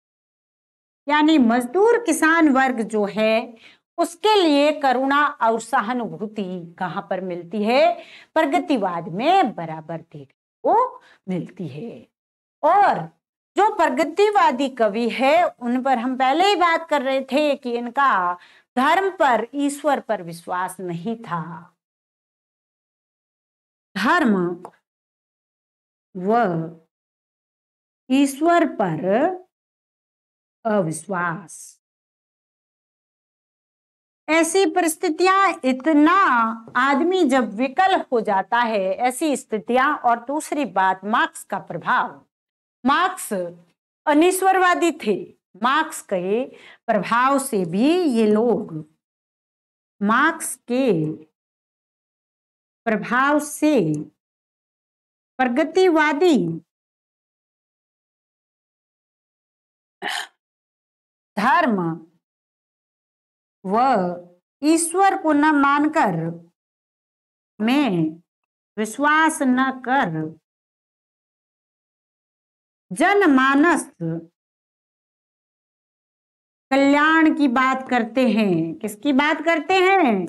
यानी मजदूर किसान वर्ग जो है उसके लिए करुणा और सहानुभूति कहां पर मिलती है? प्रगतिवाद में बराबर देखने को मिलती है। और जो प्रगतिवादी कवि है उन पर हम पहले ही बात कर रहे थे कि इनका धर्म पर, ईश्वर पर विश्वास नहीं था। धर्म व ईश्वर पर अविश्वास। ऐसी परिस्थितियां, इतना आदमी जब विकल हो जाता है, ऐसी स्थितियां। और दूसरी बात, मार्क्स का प्रभाव। मार्क्स अनिश्वरवादी थे। मार्क्स के प्रभाव से भी ये लोग, मार्क्स के प्रभाव से प्रगतिवादी धर्म व ईश्वर को न मानकर, में विश्वास न कर, जनमानस कल्याण की बात करते हैं। किसकी बात करते हैं?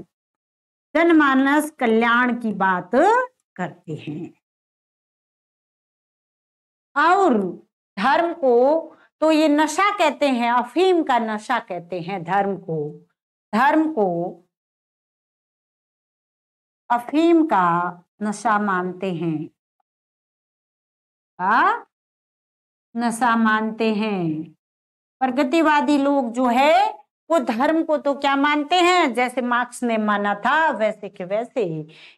जनमानस कल्याण की बात करते हैं। और धर्म को तो ये नशा कहते हैं, अफीम का नशा कहते हैं धर्म को। धर्म को अफीम का नशा मानते हैं। नशा मानते हैं। प्रगतिवादी लोग जो है वो धर्म को तो क्या मानते हैं? जैसे मार्क्स ने माना था वैसे के वैसे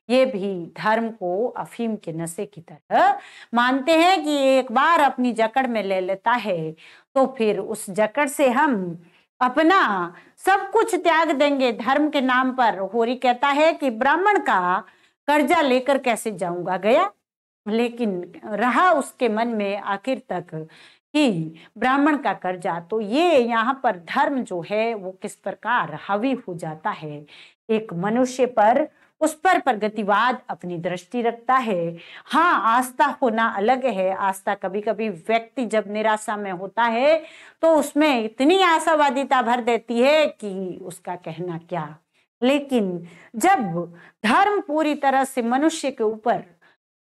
ये भी धर्म को अफीम के नशे की तरह मानते हैं कि एक बार अपनी जकड़ में ले लेता है तो फिर उस जकड़ से हम अपना सब कुछ त्याग देंगे धर्म के नाम पर। होरी कहता है कि ब्राह्मण का कर्जा लेकर कैसे जाऊंगा गया। लेकिन रहा उसके मन में आखिर तक कि ब्राह्मण का कर्जा। तो ये यहाँ पर धर्म जो है वो किस प्रकार हावी हो जाता है एक मनुष्य पर, उस पर प्रगतिवाद अपनी दृष्टि रखता है। हाँ, आस्था होना अलग है। आस्था कभी कभी व्यक्ति जब निराशा में होता है तो उसमें इतनी आशावादिता भर देती है कि उसका कहना क्या। लेकिन जब धर्म पूरी तरह से मनुष्य के ऊपर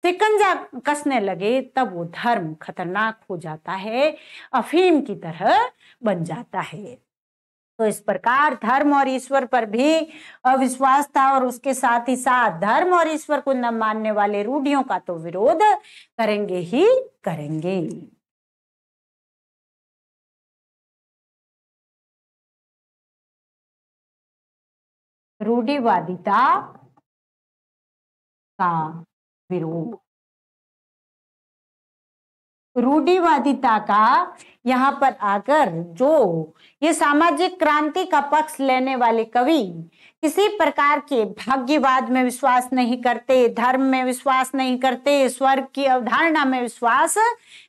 शिकंजा कसने लगे तब वो धर्म खतरनाक हो जाता है, अफीम की तरह बन जाता है। तो इस प्रकार धर्म और ईश्वर पर भी अविश्वास था और उसके साथ ही साथ धर्म और ईश्वर को न मानने वाले रूढ़ियों का तो विरोध करेंगे ही करेंगे। रूढ़िवादिता का विरोध, रूढ़िवादिता का यहाँ पर आकर जो ये सामाजिक क्रांति का पक्ष लेने वाले कवि किसी प्रकार के भाग्यवाद में विश्वास नहीं करते, धर्म में विश्वास नहीं करते, स्वर्ग की अवधारणा में विश्वास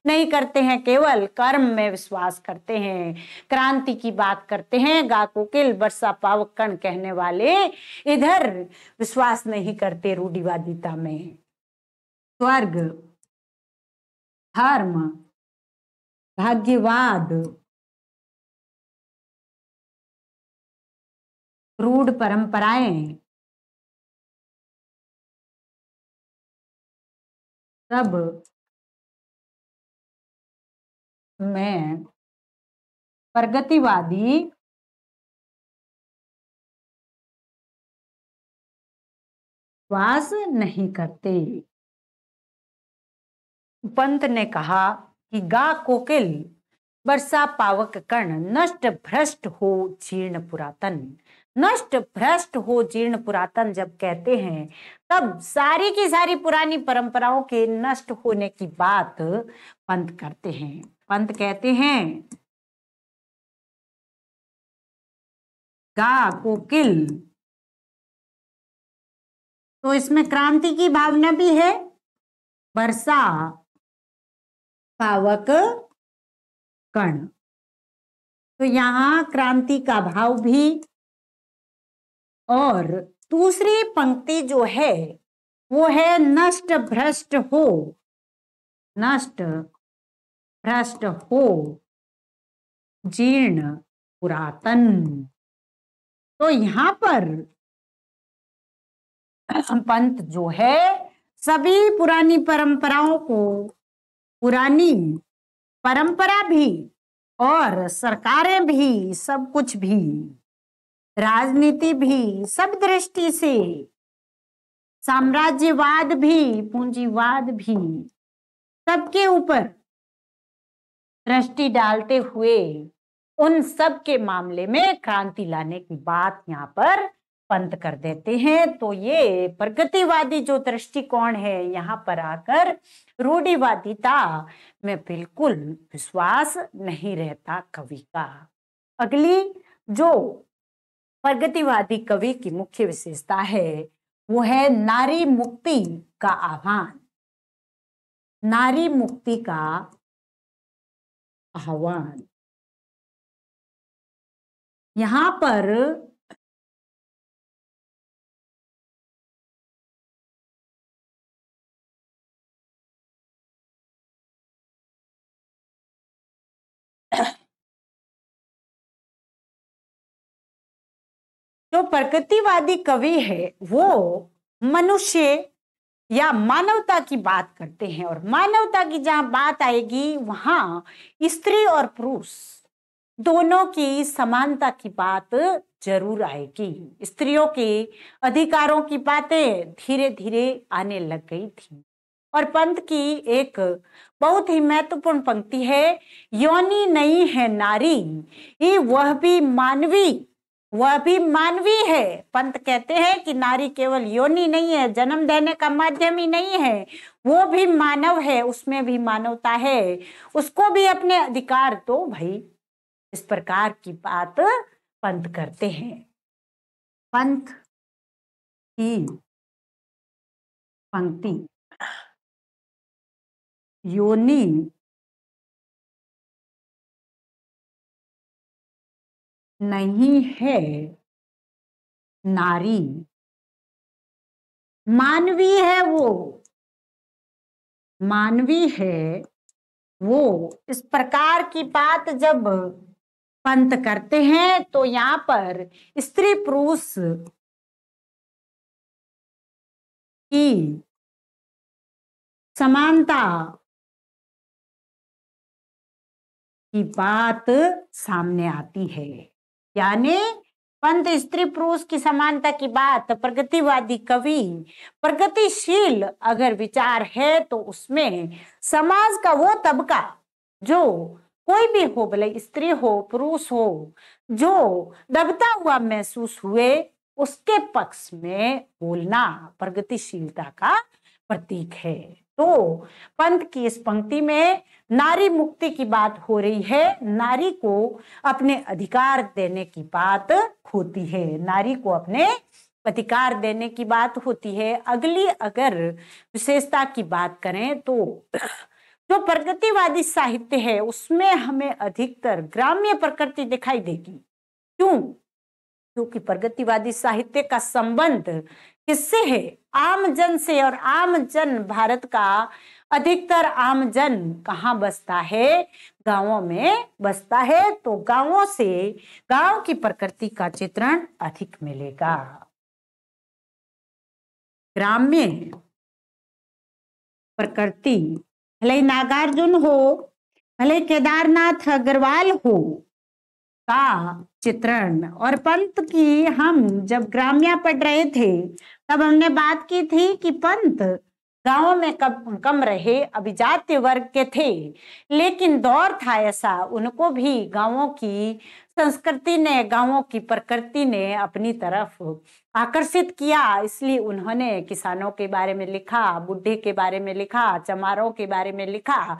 नहीं करते हैं, केवल कर्म में विश्वास करते हैं। क्रांति की बात करते हैं, गा कोकिल बरसा पावक कण कहने वाले इधर विश्वास नहीं करते रूढ़िवादिता में। स्वर्ग, धर्म, भाग्यवाद, रूढ़ परंपराएं सब में प्रगतिवादी विश्वास नहीं करते। पंत ने कहा कि गा कोकिल बरसा पावक कर्ण, नष्ट भ्रष्ट हो जीर्ण पुरातन। नष्ट भ्रष्ट हो जीर्ण पुरातन जब कहते हैं तब सारी की सारी पुरानी परंपराओं के नष्ट होने की बात पंत करते हैं। पंत कहते हैं गा कोकिल, तो इसमें क्रांति की भावना भी है। बरसा पावक कण, तो यहां क्रांति का भाव भी। और दूसरी पंक्ति जो है वो है नष्ट भ्रष्ट हो, नष्ट भ्रष्ट हो जीर्ण पुरातन। तो यहां पर पंत जो है सभी पुरानी परंपराओं को, पुरानी परंपरा भी और सरकारें भी, सब कुछ भी, राजनीति भी, सब दृष्टि से, साम्राज्यवाद भी, पूंजीवाद भी, सबके ऊपर दृष्टि डालते हुए उन सब के मामले में क्रांति लाने की बात यहाँ पर पंत कर देते हैं। तो ये प्रगतिवादी जो दृष्टिकोण है यहाँ पर आकर रूढ़िवादिता में बिल्कुल विश्वास नहीं रहता कवि का। अगली जो प्रगतिवादी कवि की मुख्य विशेषता है वो है नारी मुक्ति का आह्वान। नारी मुक्ति का आह्वान यहां पर जो प्रगतिवादी कवि है वो मनुष्य या मानवता की बात करते हैं, और मानवता की जहां बात आएगी वहां स्त्री और पुरुष दोनों की समानता की बात जरूर आएगी। स्त्रियों के अधिकारों की बातें धीरे धीरे आने लग गई थी। और पंत की एक बहुत ही महत्वपूर्ण पंक्ति है, योनि नहीं है नारी ये वह भी मानवी, वह भी मानवी है। पंत कहते हैं कि नारी केवल योनि नहीं है, जन्म देने का माध्यम ही नहीं है, वो भी मानव है, उसमें भी मानवता है, उसको भी अपने अधिकार दो भाई। इस प्रकार की बात पंत करते हैं। पंत की पंक्ति योनि नहीं है नारी, मानवी है वो, मानवी है वो। इस प्रकार की बात जब पंत करते हैं तो यहाँ पर स्त्री पुरुष की समानता की बात सामने आती है। यानी पंत स्त्री पुरुष की समानता की बात प्रगतिवादी कवि, प्रगतिशील अगर विचार है तो उसमें समाज का वो तबका जो कोई भी हो, भले स्त्री हो पुरुष हो, जो दबता हुआ महसूस हुए उसके पक्ष में बोलना प्रगतिशीलता का प्रतीक है। तो पंत की इस पंक्ति में नारी मुक्ति की बात हो रही है, नारी को अपने अधिकार देने की बात होती है, नारी को अपने अधिकार देने की बात होती है। अगली अगर विशेषता की बात करें तो जो प्रगतिवादी साहित्य है उसमें हमें अधिकतर ग्राम्य प्रकृति दिखाई देगी। क्यों? क्योंकि प्रगतिवादी साहित्य का संबंध किससे है? आमजन से। और आमजन, भारत का अधिकतर आमजन कहाँ बसता है? गांवों में बसता है। तो गांवों से, गांव की प्रकृति का चित्रण अधिक मिलेगा। ग्राम्य प्रकृति, भले नागार्जुन हो, भले केदारनाथ अग्रवाल हो, का चित्रण। और पंत की हम जब ग्राम्या पढ़ रहे थे तब हमने बात की थी कि पंत गांवों में कम रहे, अभिजात्य वर्ग के थे, लेकिन दौर था ऐसा, उनको भी गांवों की संस्कृति ने, गांवों की प्रकृति ने अपनी तरफ आकर्षित किया। इसलिए उन्होंने किसानों के बारे में लिखा, बुढ़े के बारे में लिखा, चमारों के बारे में लिखा।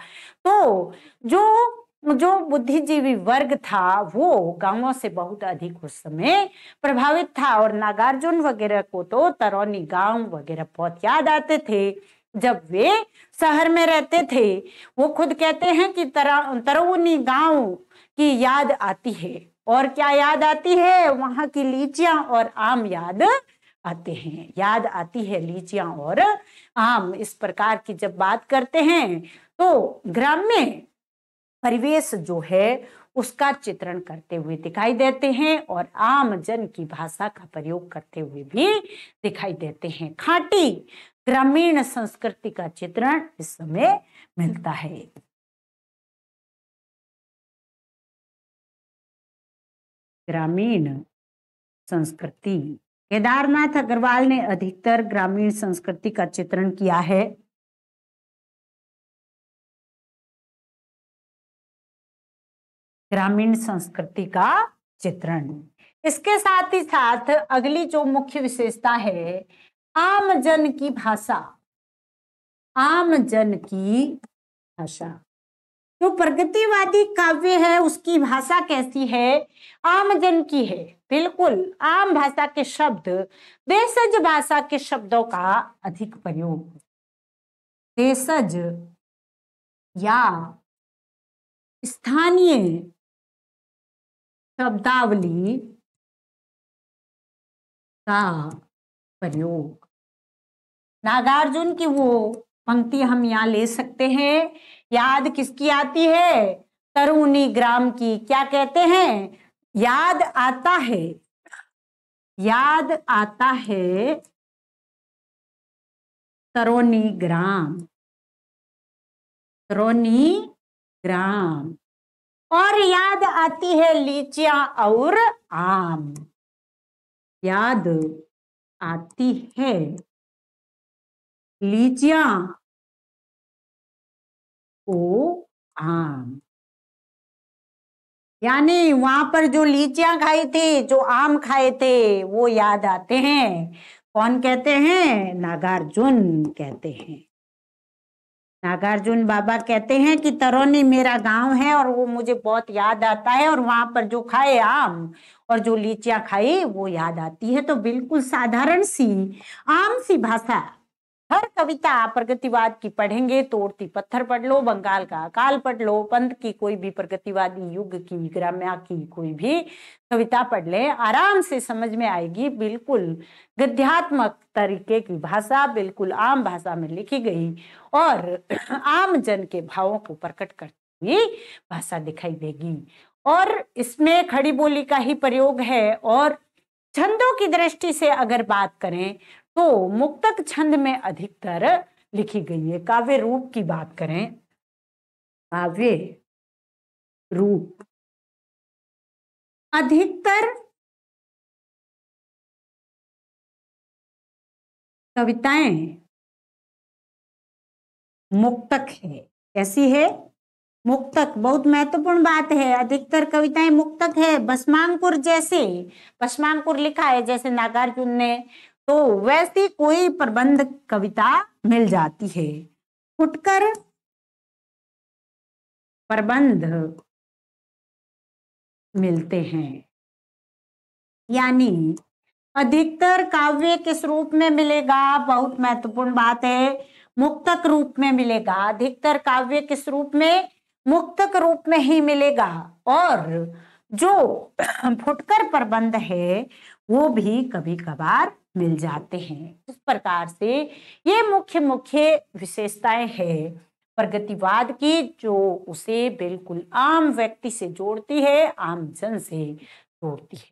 तो जो बुद्धिजीवी वर्ग था वो गांवों से बहुत अधिक उस समय प्रभावित था। और नागार्जुन वगैरह को तो तरौनी गांव वगैरह बहुत याद आते थे जब वे शहर में रहते थे। वो खुद कहते हैं कि तरौनी गांव की याद आती है। और क्या याद आती है? वहां की लीचियां और आम याद आते हैं, याद आती है लीचियां और आम। इस प्रकार की जब बात करते हैं तो ग्राम्य परिवेश जो है उसका चित्रण करते हुए दिखाई देते हैं और आम जन की भाषा का प्रयोग करते हुए भी दिखाई देते हैं। खांटी ग्रामीण संस्कृति का चित्रण इस समय मिलता है। ग्रामीण संस्कृति, केदारनाथ अग्रवाल ने अधिकतर ग्रामीण संस्कृति का चित्रण किया है। ग्रामीण संस्कृति का चित्रण। इसके साथ ही साथ अगली जो मुख्य विशेषता है, आम जन की भाषा। आम जन की भाषा, जो प्रगतिवादी काव्य है उसकी भाषा कैसी है? आम जन की है, बिल्कुल आम भाषा के शब्द, देशज भाषा के शब्दों का अधिक प्रयोग, देशज या स्थानीय शब्दावली का प्रयोग। नागार्जुन की वो पंक्ति हम यहाँ ले सकते हैं। याद किसकी आती है? तरुणी ग्राम की। क्या कहते हैं? याद आता है, याद आता है तरोनी ग्राम, तरोनी ग्राम। और याद आती है लीचियां और आम, याद आती है लीचियां ओ आम। यानी वहां पर जो लीचियां खाई थी, जो आम खाए थे, वो याद आते हैं। कौन कहते हैं? नागार्जुन कहते हैं। नागार्जुन बाबा कहते हैं कि तरोनी मेरा गांव है और वो मुझे बहुत याद आता है, और वहां पर जो खाए आम और जो लीचियां खाई वो याद आती है। तो बिल्कुल साधारण सी, आम सी भाषा हर कविता प्रगतिवाद की पढ़ेंगे, तोड़ती पत्थर पढ़ लो, बंगाल का अकाल पढ़ लो, पंत की कोई भी प्रगतिवादी युग की, ग्राम्या की कोई भी कविता पढ़ ले, आराम से समझ में आएगी। बिल्कुल गद्यात्मक तरीके की भाषा, बिल्कुल आम भाषा में लिखी गई और आम जन के भावों को प्रकट करती हुई भाषा दिखाई देगी। और इसमें खड़ी बोली का ही प्रयोग है। और छंदों की दृष्टि से अगर बात करें तो मुक्तक छंद में अधिकतर लिखी गई है। काव्य रूप की बात करें, काव्य रूप अधिकतर कविताएं मुक्तक है। कैसी है? मुक्तक। बहुत महत्वपूर्ण बात है, अधिकतर कविताएं मुक्तक है। भस्मांकुर जैसे, भस्मांकुर लिखा है जैसे नागार्जुन ने, तो वैसी कोई प्रबंध कविता मिल जाती है। फुटकर प्रबंध मिलते हैं। यानी अधिकतर काव्य किस रूप में मिलेगा? बहुत महत्वपूर्ण बात है, मुक्तक रूप में मिलेगा। अधिकतर काव्य किस रूप में? मुक्तक रूप में ही मिलेगा। और जो फुटकर प्रबंध है वो भी कभी कभार मिल जाते हैं। इस प्रकार से ये मुख्य मुख्य विशेषताएं हैं प्रगतिवाद की, जो उसे बिल्कुल आम व्यक्ति से जोड़ती है, आम जन से जोड़ती है।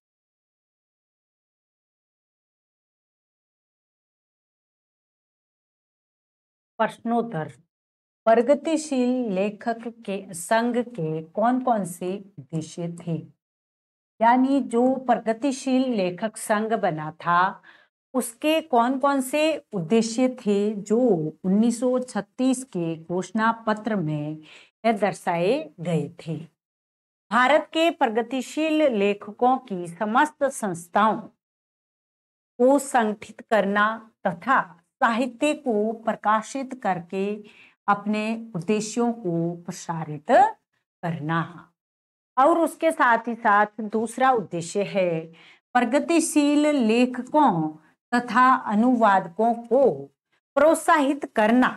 प्रश्नोत्तर। प्रगतिशील लेखक के संघ के कौन कौन से उद्देश्य थे? यानी जो प्रगतिशील लेखक संघ बना था उसके कौन कौन से उद्देश्य थे जो 1936 के घोषणा पत्र में दर्शाए गए थे। भारत के प्रगतिशील लेखकों की समस्त संस्थाओं को संगठित करना तथा साहित्य को प्रकाशित करके अपने उद्देश्यों को प्रसारित करना। और उसके साथ ही साथ दूसरा उद्देश्य है प्रगतिशील लेखकों तथा अनुवादकों को प्रोत्साहित करना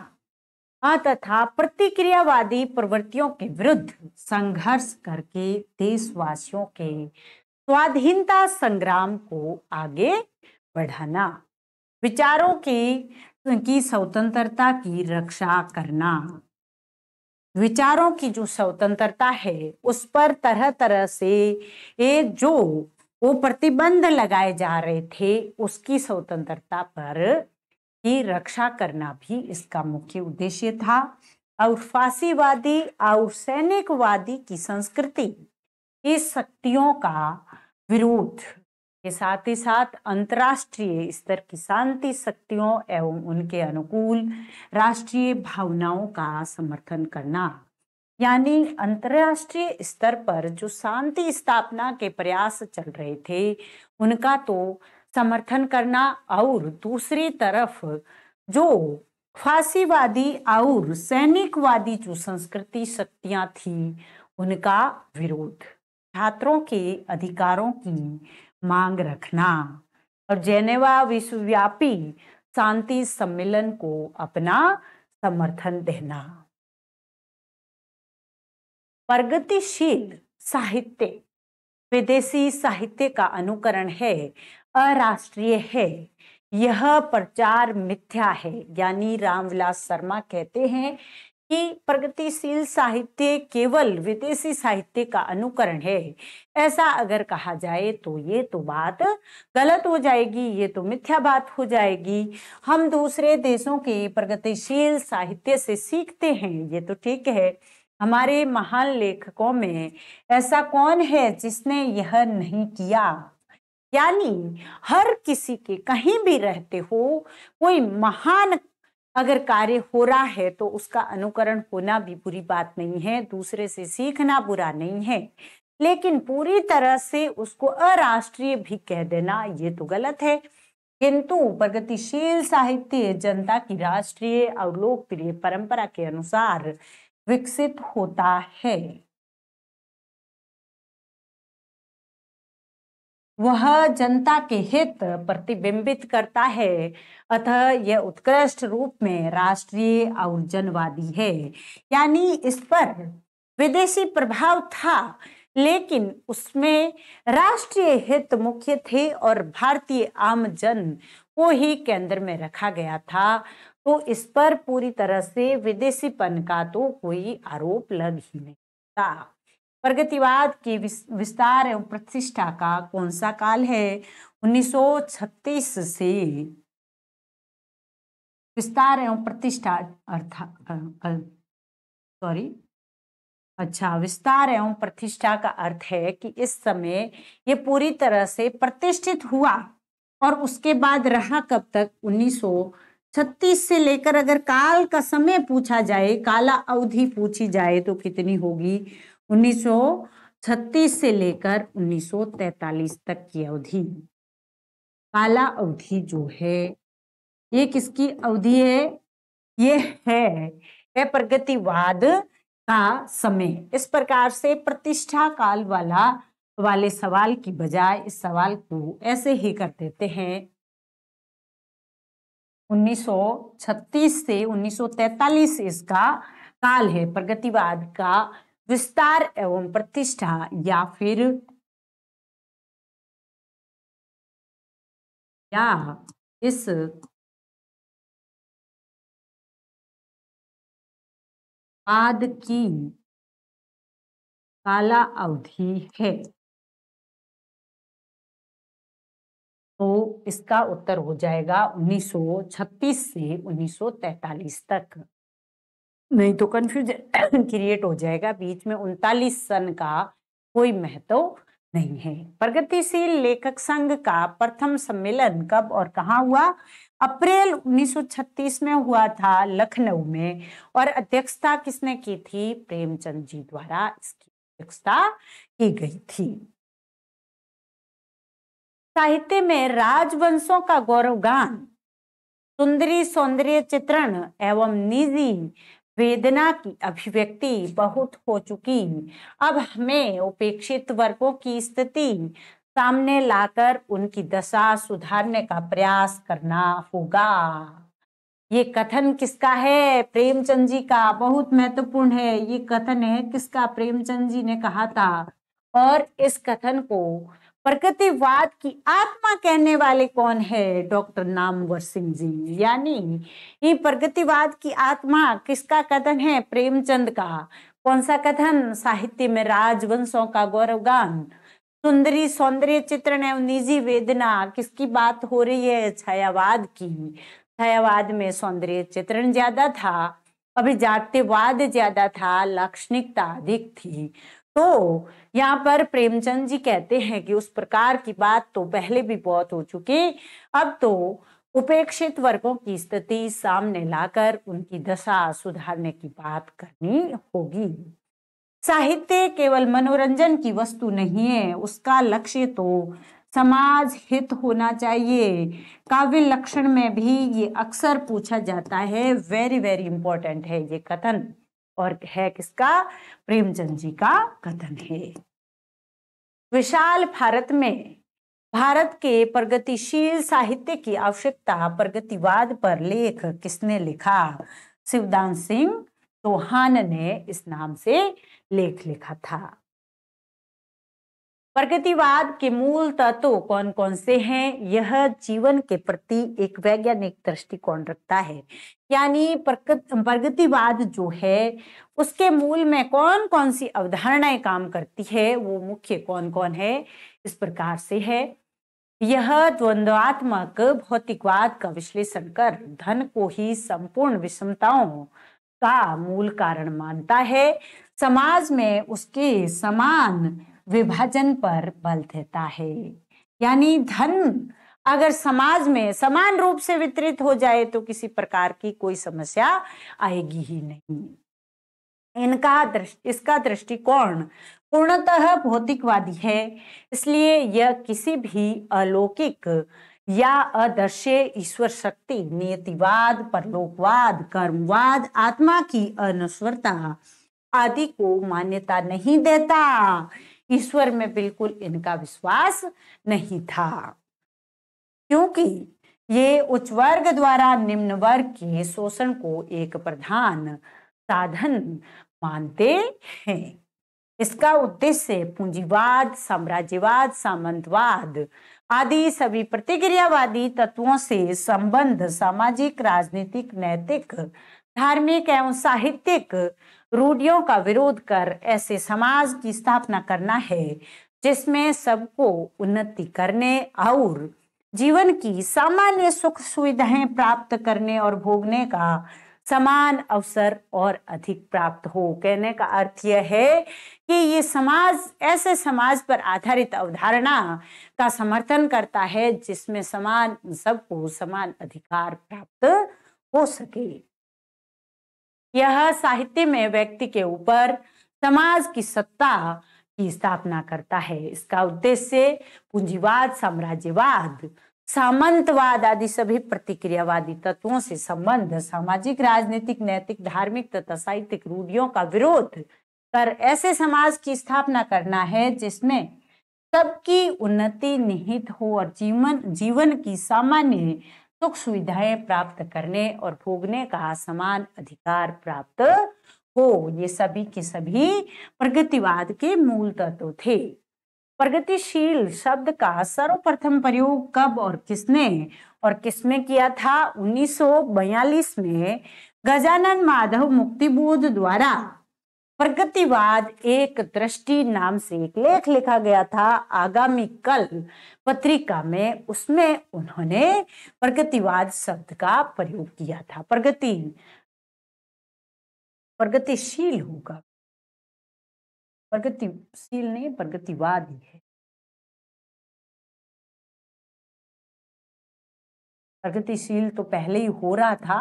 तथा प्रतिक्रियावादी प्रवृत्तियों के विरुद्ध संघर्ष करके देशवासियों के स्वाधीनता संग्राम को आगे बढ़ाना, विचारों की स्वतंत्रता की रक्षा करना। विचारों की जो स्वतंत्रता है उस पर तरह तरह से जो वो प्रतिबंध लगाए जा रहे थे उसकी स्वतंत्रता पर की रक्षा करना भी इसका मुख्य उद्देश्य था। और फांसीवादी और सैनिकवादी की संस्कृति, इस शक्तियों का विरोध के साथ ही साथ अंतर्राष्ट्रीय स्तर की शांति शक्तियों एवं उनके अनुकूल राष्ट्रीय भावनाओं का समर्थन करना। यानी अंतर्राष्ट्रीय स्तर पर जो शांति स्थापना के प्रयास चल रहे थे उनका तो समर्थन करना, और दूसरी तरफ जो फांसीवादी और सैनिकवादी जो संस्कृति शक्तियां थी उनका विरोध, छात्रों के अधिकारों की मांग रखना और जेनेवा विश्वव्यापी शांति सम्मेलन को अपना समर्थन देना। प्रगतिशील साहित्य विदेशी साहित्य का अनुकरण है, अराष्ट्रीय है, यह प्रचार मिथ्या है। यानी रामविलास शर्मा कहते हैं कि प्रगतिशील साहित्य केवल विदेशी साहित्य का अनुकरण है। ऐसा अगर कहा जाए तो ये तो बात गलत हो जाएगी, ये तो मिथ्या बात हो जाएगी। हम दूसरे देशों के प्रगतिशील साहित्य से सीखते हैं, ये तो ठीक है। हमारे महान लेखकों में ऐसा कौन है जिसने यह नहीं किया? यानी हर किसी के कहीं भी रहते हो कोई महान अगर कार्य हो रहा है तो उसका अनुकरण होना भी बुरी बात नहीं है, दूसरे से सीखना बुरा नहीं है, लेकिन पूरी तरह से उसको अराष्ट्रीय भी कह देना ये तो गलत है। किंतु प्रगतिशील साहित्य जनता की राष्ट्रीय और लोकप्रिय परंपरा के अनुसार विकसित होता है। वह जनता के हित प्रतिबिंबित करता है, अतः यह उत्कृष्ट रूप में राष्ट्रीय और जनवादी है। यानी इस पर विदेशी प्रभाव था, लेकिन उसमें राष्ट्रीय हित मुख्य थे और भारतीय आम जन को ही केंद्र में रखा गया था। तो इस पर पूरी तरह से विदेशीपन का तो कोई आरोप लग ही नहीं था। प्रगतिवाद के विस्तार एवं प्रतिष्ठा का कौन सा काल है? 1936 से विस्तार एवं प्रतिष्ठा विस्तार एवं प्रतिष्ठा का अर्थ है कि इस समय ये पूरी तरह से प्रतिष्ठित हुआ। और उसके बाद रहा कब तक? 1936 से लेकर अगर काल का समय पूछा जाए, काला अवधि पूछी जाए तो कितनी होगी? 1936 से लेकर 1943 तक की अवधि। काला अवधि जो है ये किसकी अवधि है? ये है प्रगतिवाद का समय। इस प्रकार से प्रतिष्ठा काल वाले सवाल की बजाय इस सवाल को ऐसे ही कर देते हैं, 1936 से 1943 इसका काल है प्रगतिवाद का विस्तार एवं प्रतिष्ठा, या इस बाद की काला अवधि है। तो इसका उत्तर हो जाएगा 1936 से 1943 तक। नहीं तो कंफ्यूजन क्रिएट हो जाएगा, बीच में 39 सन का कोई महत्व नहीं है। प्रगतिशील लेखक संघ का प्रथम सम्मेलन कब और कहाँ हुआ? अप्रैल 1936 में हुआ था, लखनऊ में। और अध्यक्षता किसने की थी? प्रेमचंद जी द्वारा इसकी अध्यक्षता की गई थी। साहित्य में राजवंशों का गौरवगान, सुंदरी सौंदर्य चित्रण एवं निजी वेदना की अभिव्यक्ति बहुत हो चुकी। अब हमें उपेक्षित वर्गों की स्थिति सामने लाकर उनकी दशा सुधारने का प्रयास करना होगा। ये कथन किसका है? प्रेमचंद जी का। बहुत महत्वपूर्ण है ये कथन है किसका? प्रेमचंद जी ने कहा था। और इस कथन को प्रगतिवाद की आत्मा कहने वाले कौन है? डॉक्टर नामवर सिंह जी। यानी ये प्रगतिवाद की आत्मा किसका कथन है? प्रेमचंद का। कौन सा कथन? साहित्य में राजवंशों का गौरवगान, सुंदरी सौंदर्य चित्रण एवं निजी वेदना। किसकी बात हो रही है? छायावाद की। छायावाद में सौंदर्य चित्रण ज्यादा था, अभिजात्यवाद ज्यादा था, लाक्षणिकता अधिक थी। तो यहाँ पर प्रेमचंद जी कहते हैं कि उस प्रकार की बात तो पहले भी बहुत हो चुकी, अब तो उपेक्षित वर्गों की स्थिति सामने लाकर उनकी दशा सुधारने की बात करनी होगी। साहित्य केवल मनोरंजन की वस्तु नहीं है, उसका लक्ष्य तो समाज हित होना चाहिए। काव्य लक्षण में भी ये अक्सर पूछा जाता है। वेरी वेरी इंपॉर्टेंट है ये कथन, और है किसका? प्रेमचंद जी का कथन है। विशाल भारत में भारत के प्रगतिशील साहित्य की आवश्यकता, प्रगतिवाद पर लेख किसने लिखा? शिवदान सिंह चौहान ने इस नाम से लेख लिखा था। प्रगतिवाद के मूल तत्व कौन कौन से हैं? यह जीवन के प्रति एक वैज्ञानिक दृष्टिकोण रखता है। यानी प्रगतिवाद जो है उसके मूल में कौन कौन सी अवधारणाएं काम करती है, वो मुख्य कौन कौन है, इस प्रकार से है। यह द्वंद्वात्मक भौतिकवाद का विश्लेषण कर धन को ही संपूर्ण विषमताओं का मूल कारण मानता है। समाज में उसके समान विभाजन पर बल देता है। यानी धन अगर समाज में समान रूप से वितरित हो जाए तो किसी प्रकार की कोई समस्या आएगी ही नहीं। इसका दृष्टिकोण पूर्णतः भौतिकवादी है, इसलिए यह किसी भी अलौकिक या अदृश्य ईश्वर शक्ति, नियतिवाद, परलोकवाद, कर्मवाद, आत्मा की अनश्वरता आदि को मान्यता नहीं देता। ईश्वर में बिल्कुल इनका विश्वास नहीं था, क्योंकि ये उच्च वर्ग द्वारा निम्न वर्ग के शोषण को एक प्रधान साधन मानते हैं। इसका उद्देश्य पूंजीवाद, साम्राज्यवाद, सामंतवाद आदि सभी प्रतिक्रियावादी तत्वों से संबंध सामाजिक, राजनीतिक, नैतिक, धार्मिक एवं साहित्यिक रूढ़ियों का विरोध कर ऐसे समाज की स्थापना करना है जिसमें सबको उन्नति करने और जीवन की सामान्य सुख सुविधाएं प्राप्त करने और भोगने का समान अवसर और अधिक प्राप्त हो। कहने का अर्थ यह है कि ये समाज ऐसे समाज पर आधारित अवधारणा का समर्थन करता है जिसमें सबको समान अधिकार प्राप्त हो सके। यह साहित्य में व्यक्ति के ऊपर समाज की सत्ता की स्थापना करता है। इसका उद्देश्य पूंजीवाद, साम्राज्यवाद, सामंतवाद आदि सभी प्रतिक्रियावादी तत्वों से संबंध सामाजिक, राजनीतिक, नैतिक, धार्मिक तथा साहित्यिक रूढ़ियों का विरोध कर ऐसे समाज की स्थापना करना है जिसमें सबकी उन्नति निहित हो और जीवन की सामान्य सुख सुविधाएं प्राप्त करने और भोगने का समान अधिकार प्राप्त हो। ये सभी के सभी प्रगतिवाद के मूल तत्व थे। प्रगतिशील शब्द का सर्वप्रथम प्रयोग कब और किसमें किया था? 1942 में गजानन माधव मुक्तिबोध द्वारा प्रगतिवाद एक दृष्टि नाम से एक लेख लिखा गया था आगामी कल पत्रिका में। उसमें उन्होंने प्रगतिवाद शब्द का प्रयोग किया था। प्रगतिशील होगा, प्रगतिशील नहीं, प्रगतिवाद ही है। प्रगतिशील तो पहले ही हो रहा था।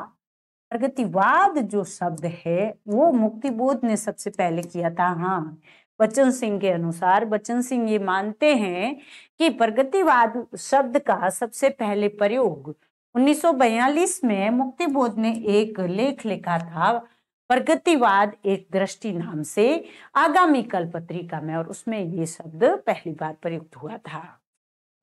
प्रगतिवाद जो शब्द है वो मुक्तिबोध ने सबसे पहले किया था। हाँ, बच्चन सिंह के अनुसार बच्चन सिंह ये मानते हैं कि प्रगतिवाद शब्द का सबसे पहले प्रयोग 1942 में मुक्तिबोध ने एक लेख लिखा था प्रगतिवाद एक दृष्टि नाम से आगामी कल पत्रिका में, और उसमें ये शब्द पहली बार प्रयुक्त हुआ था।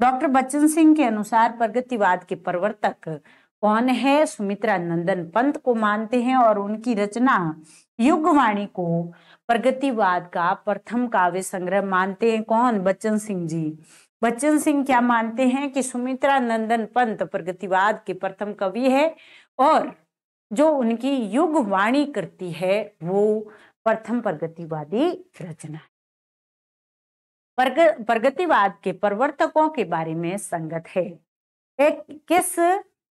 डॉक्टर बच्चन सिंह के अनुसार प्रगतिवाद के प्रवर्तक कौन है? सुमित्रा नंदन पंत को मानते हैं और उनकी रचना युगवाणी को प्रगतिवाद का प्रथम काव्य संग्रह मानते हैं। कौन? बच्चन सिंह जी। बच्चन सिंह क्या मानते हैं कि सुमित्रा नंदन पंत प्रगतिवाद के प्रथम कवि है और जो उनकी युगवाणी कृति है वो प्रथम प्रगतिवादी रचना है। प्रगतिवाद के प्रवर्तकों के बारे में संगत है। एक किस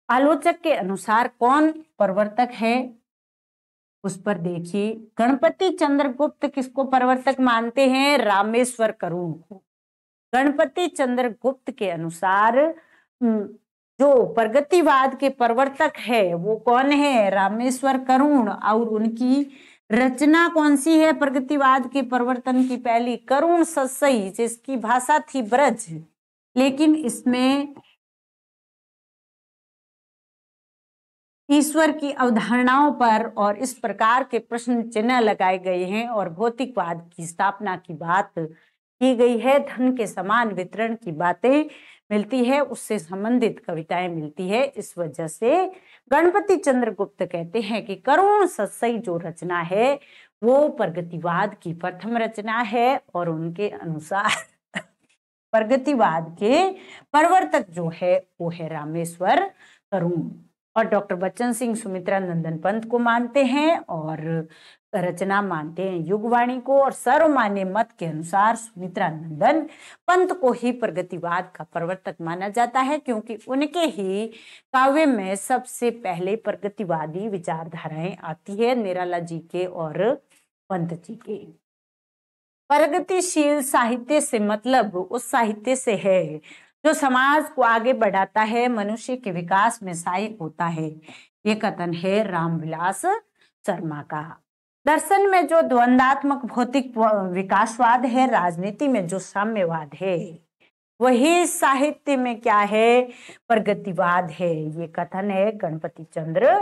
आलोचक के अनुसार कौन प्रवर्तक है उस पर देखिए। गणपति चंद्रगुप्त किसको प्रवर्तक मानते हैं? रामेश्वर करुण को। गणपति चंद्रगुप्त के अनुसार जो प्रगतिवाद के प्रवर्तक है वो कौन है? रामेश्वर करुण। और उनकी रचना कौन सी है? प्रगतिवाद के प्रवर्तन की पहली करुण सस्सई, जिसकी भाषा थी ब्रज, लेकिन इसमें ईश्वर की अवधारणाओं पर और इस प्रकार के प्रश्न चिन्ह लगाए गए हैं और भौतिकवाद की स्थापना की बात की गई है। धन के समान वितरण की बातें मिलती है, उससे संबंधित कविताएं मिलती है। इस वजह से गणपति चंद्रगुप्त कहते हैं कि करुण सस्सई जो रचना है वो प्रगतिवाद की प्रथम रचना है और उनके अनुसार प्रगतिवाद के प्रवर्तक जो है वो है रामेश्वर करुण। और डॉक्टर बच्चन सिंह सुमित्रा नंदन पंत को मानते हैं और रचना मानते हैं युगवाणी को, और सर्वमान्य मत के अनुसार सुमित्रा नंदन पंत को ही प्रगतिवाद का प्रवर्तक माना जाता है, क्योंकि उनके ही काव्य में सबसे पहले प्रगतिवादी विचारधाराएं आती है, निराला जी के और पंत जी के। प्रगतिशील साहित्य से मतलब उस साहित्य से है जो समाज को आगे बढ़ाता है, मनुष्य के विकास में सहायक होता है। ये कथन है रामविलास शर्मा का। दर्शन में जो द्वंदात्मक भौतिक विकासवाद है, राजनीति में जो साम्यवाद है, वही साहित्य में क्या है? प्रगतिवाद है। ये कथन है गणपति चंद्र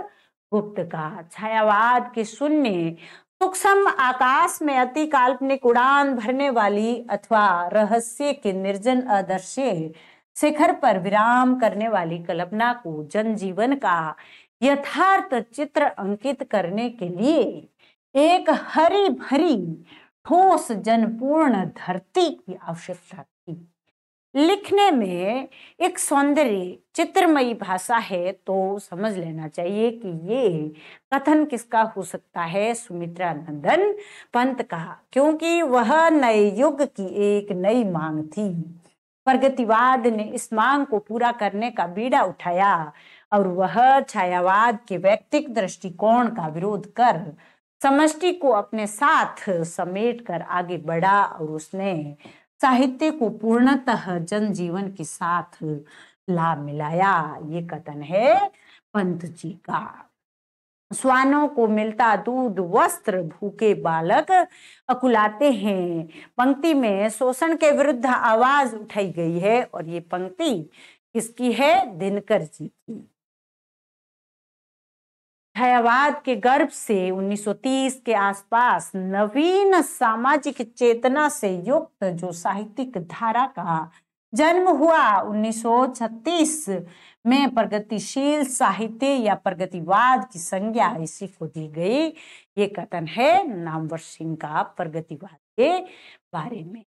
गुप्त का। छायावाद के शून्य सूक्ष्म आकाश में अति काल्पनिक उड़ान भरने वाली अथवा रहस्य के निर्जन अदृश्य शिखर पर विराम करने वाली कल्पना को जनजीवन का यथार्थ चित्र अंकित करने के लिए एक हरी भरी ठोस जनपूर्ण धरती की आवश्यकता थी। लिखने में एक सौंदर्य चित्रमयी भाषा है तो समझ लेना चाहिए कि ये कथन किसका हो सकता है, सुमित्रा नंदन पंत का, क्योंकि वह नए युग की एक नई मांग थी। प्रगतिवाद ने इस मांग को पूरा करने का बीड़ा उठाया और वह छायावाद के व्यक्तिगत दृष्टिकोण का विरोध कर समष्टि को अपने साथ समेट कर आगे बढ़ा और उसने साहित्य को पूर्णतः जनजीवन के साथ ला मिलाया। ये कथन है पंत जी का। स्वानों को मिलता दूध वस्त्र, भूखे बालक अकुलाते हैं, पंक्ति में शोषण के विरुद्ध आवाज उठाई गई है और ये पंक्ति किसकी है, दिनकर जी की। छायावाद के गर्भ से 1930 के आसपास नवीन सामाजिक चेतना से युक्त जो साहित्यिक धारा का जन्म हुआ, 1936 में प्रगतिशील साहित्य या प्रगतिवाद की संज्ञा इसी को दी गई। ये कथन है नामवर सिंह का प्रगतिवाद के बारे में।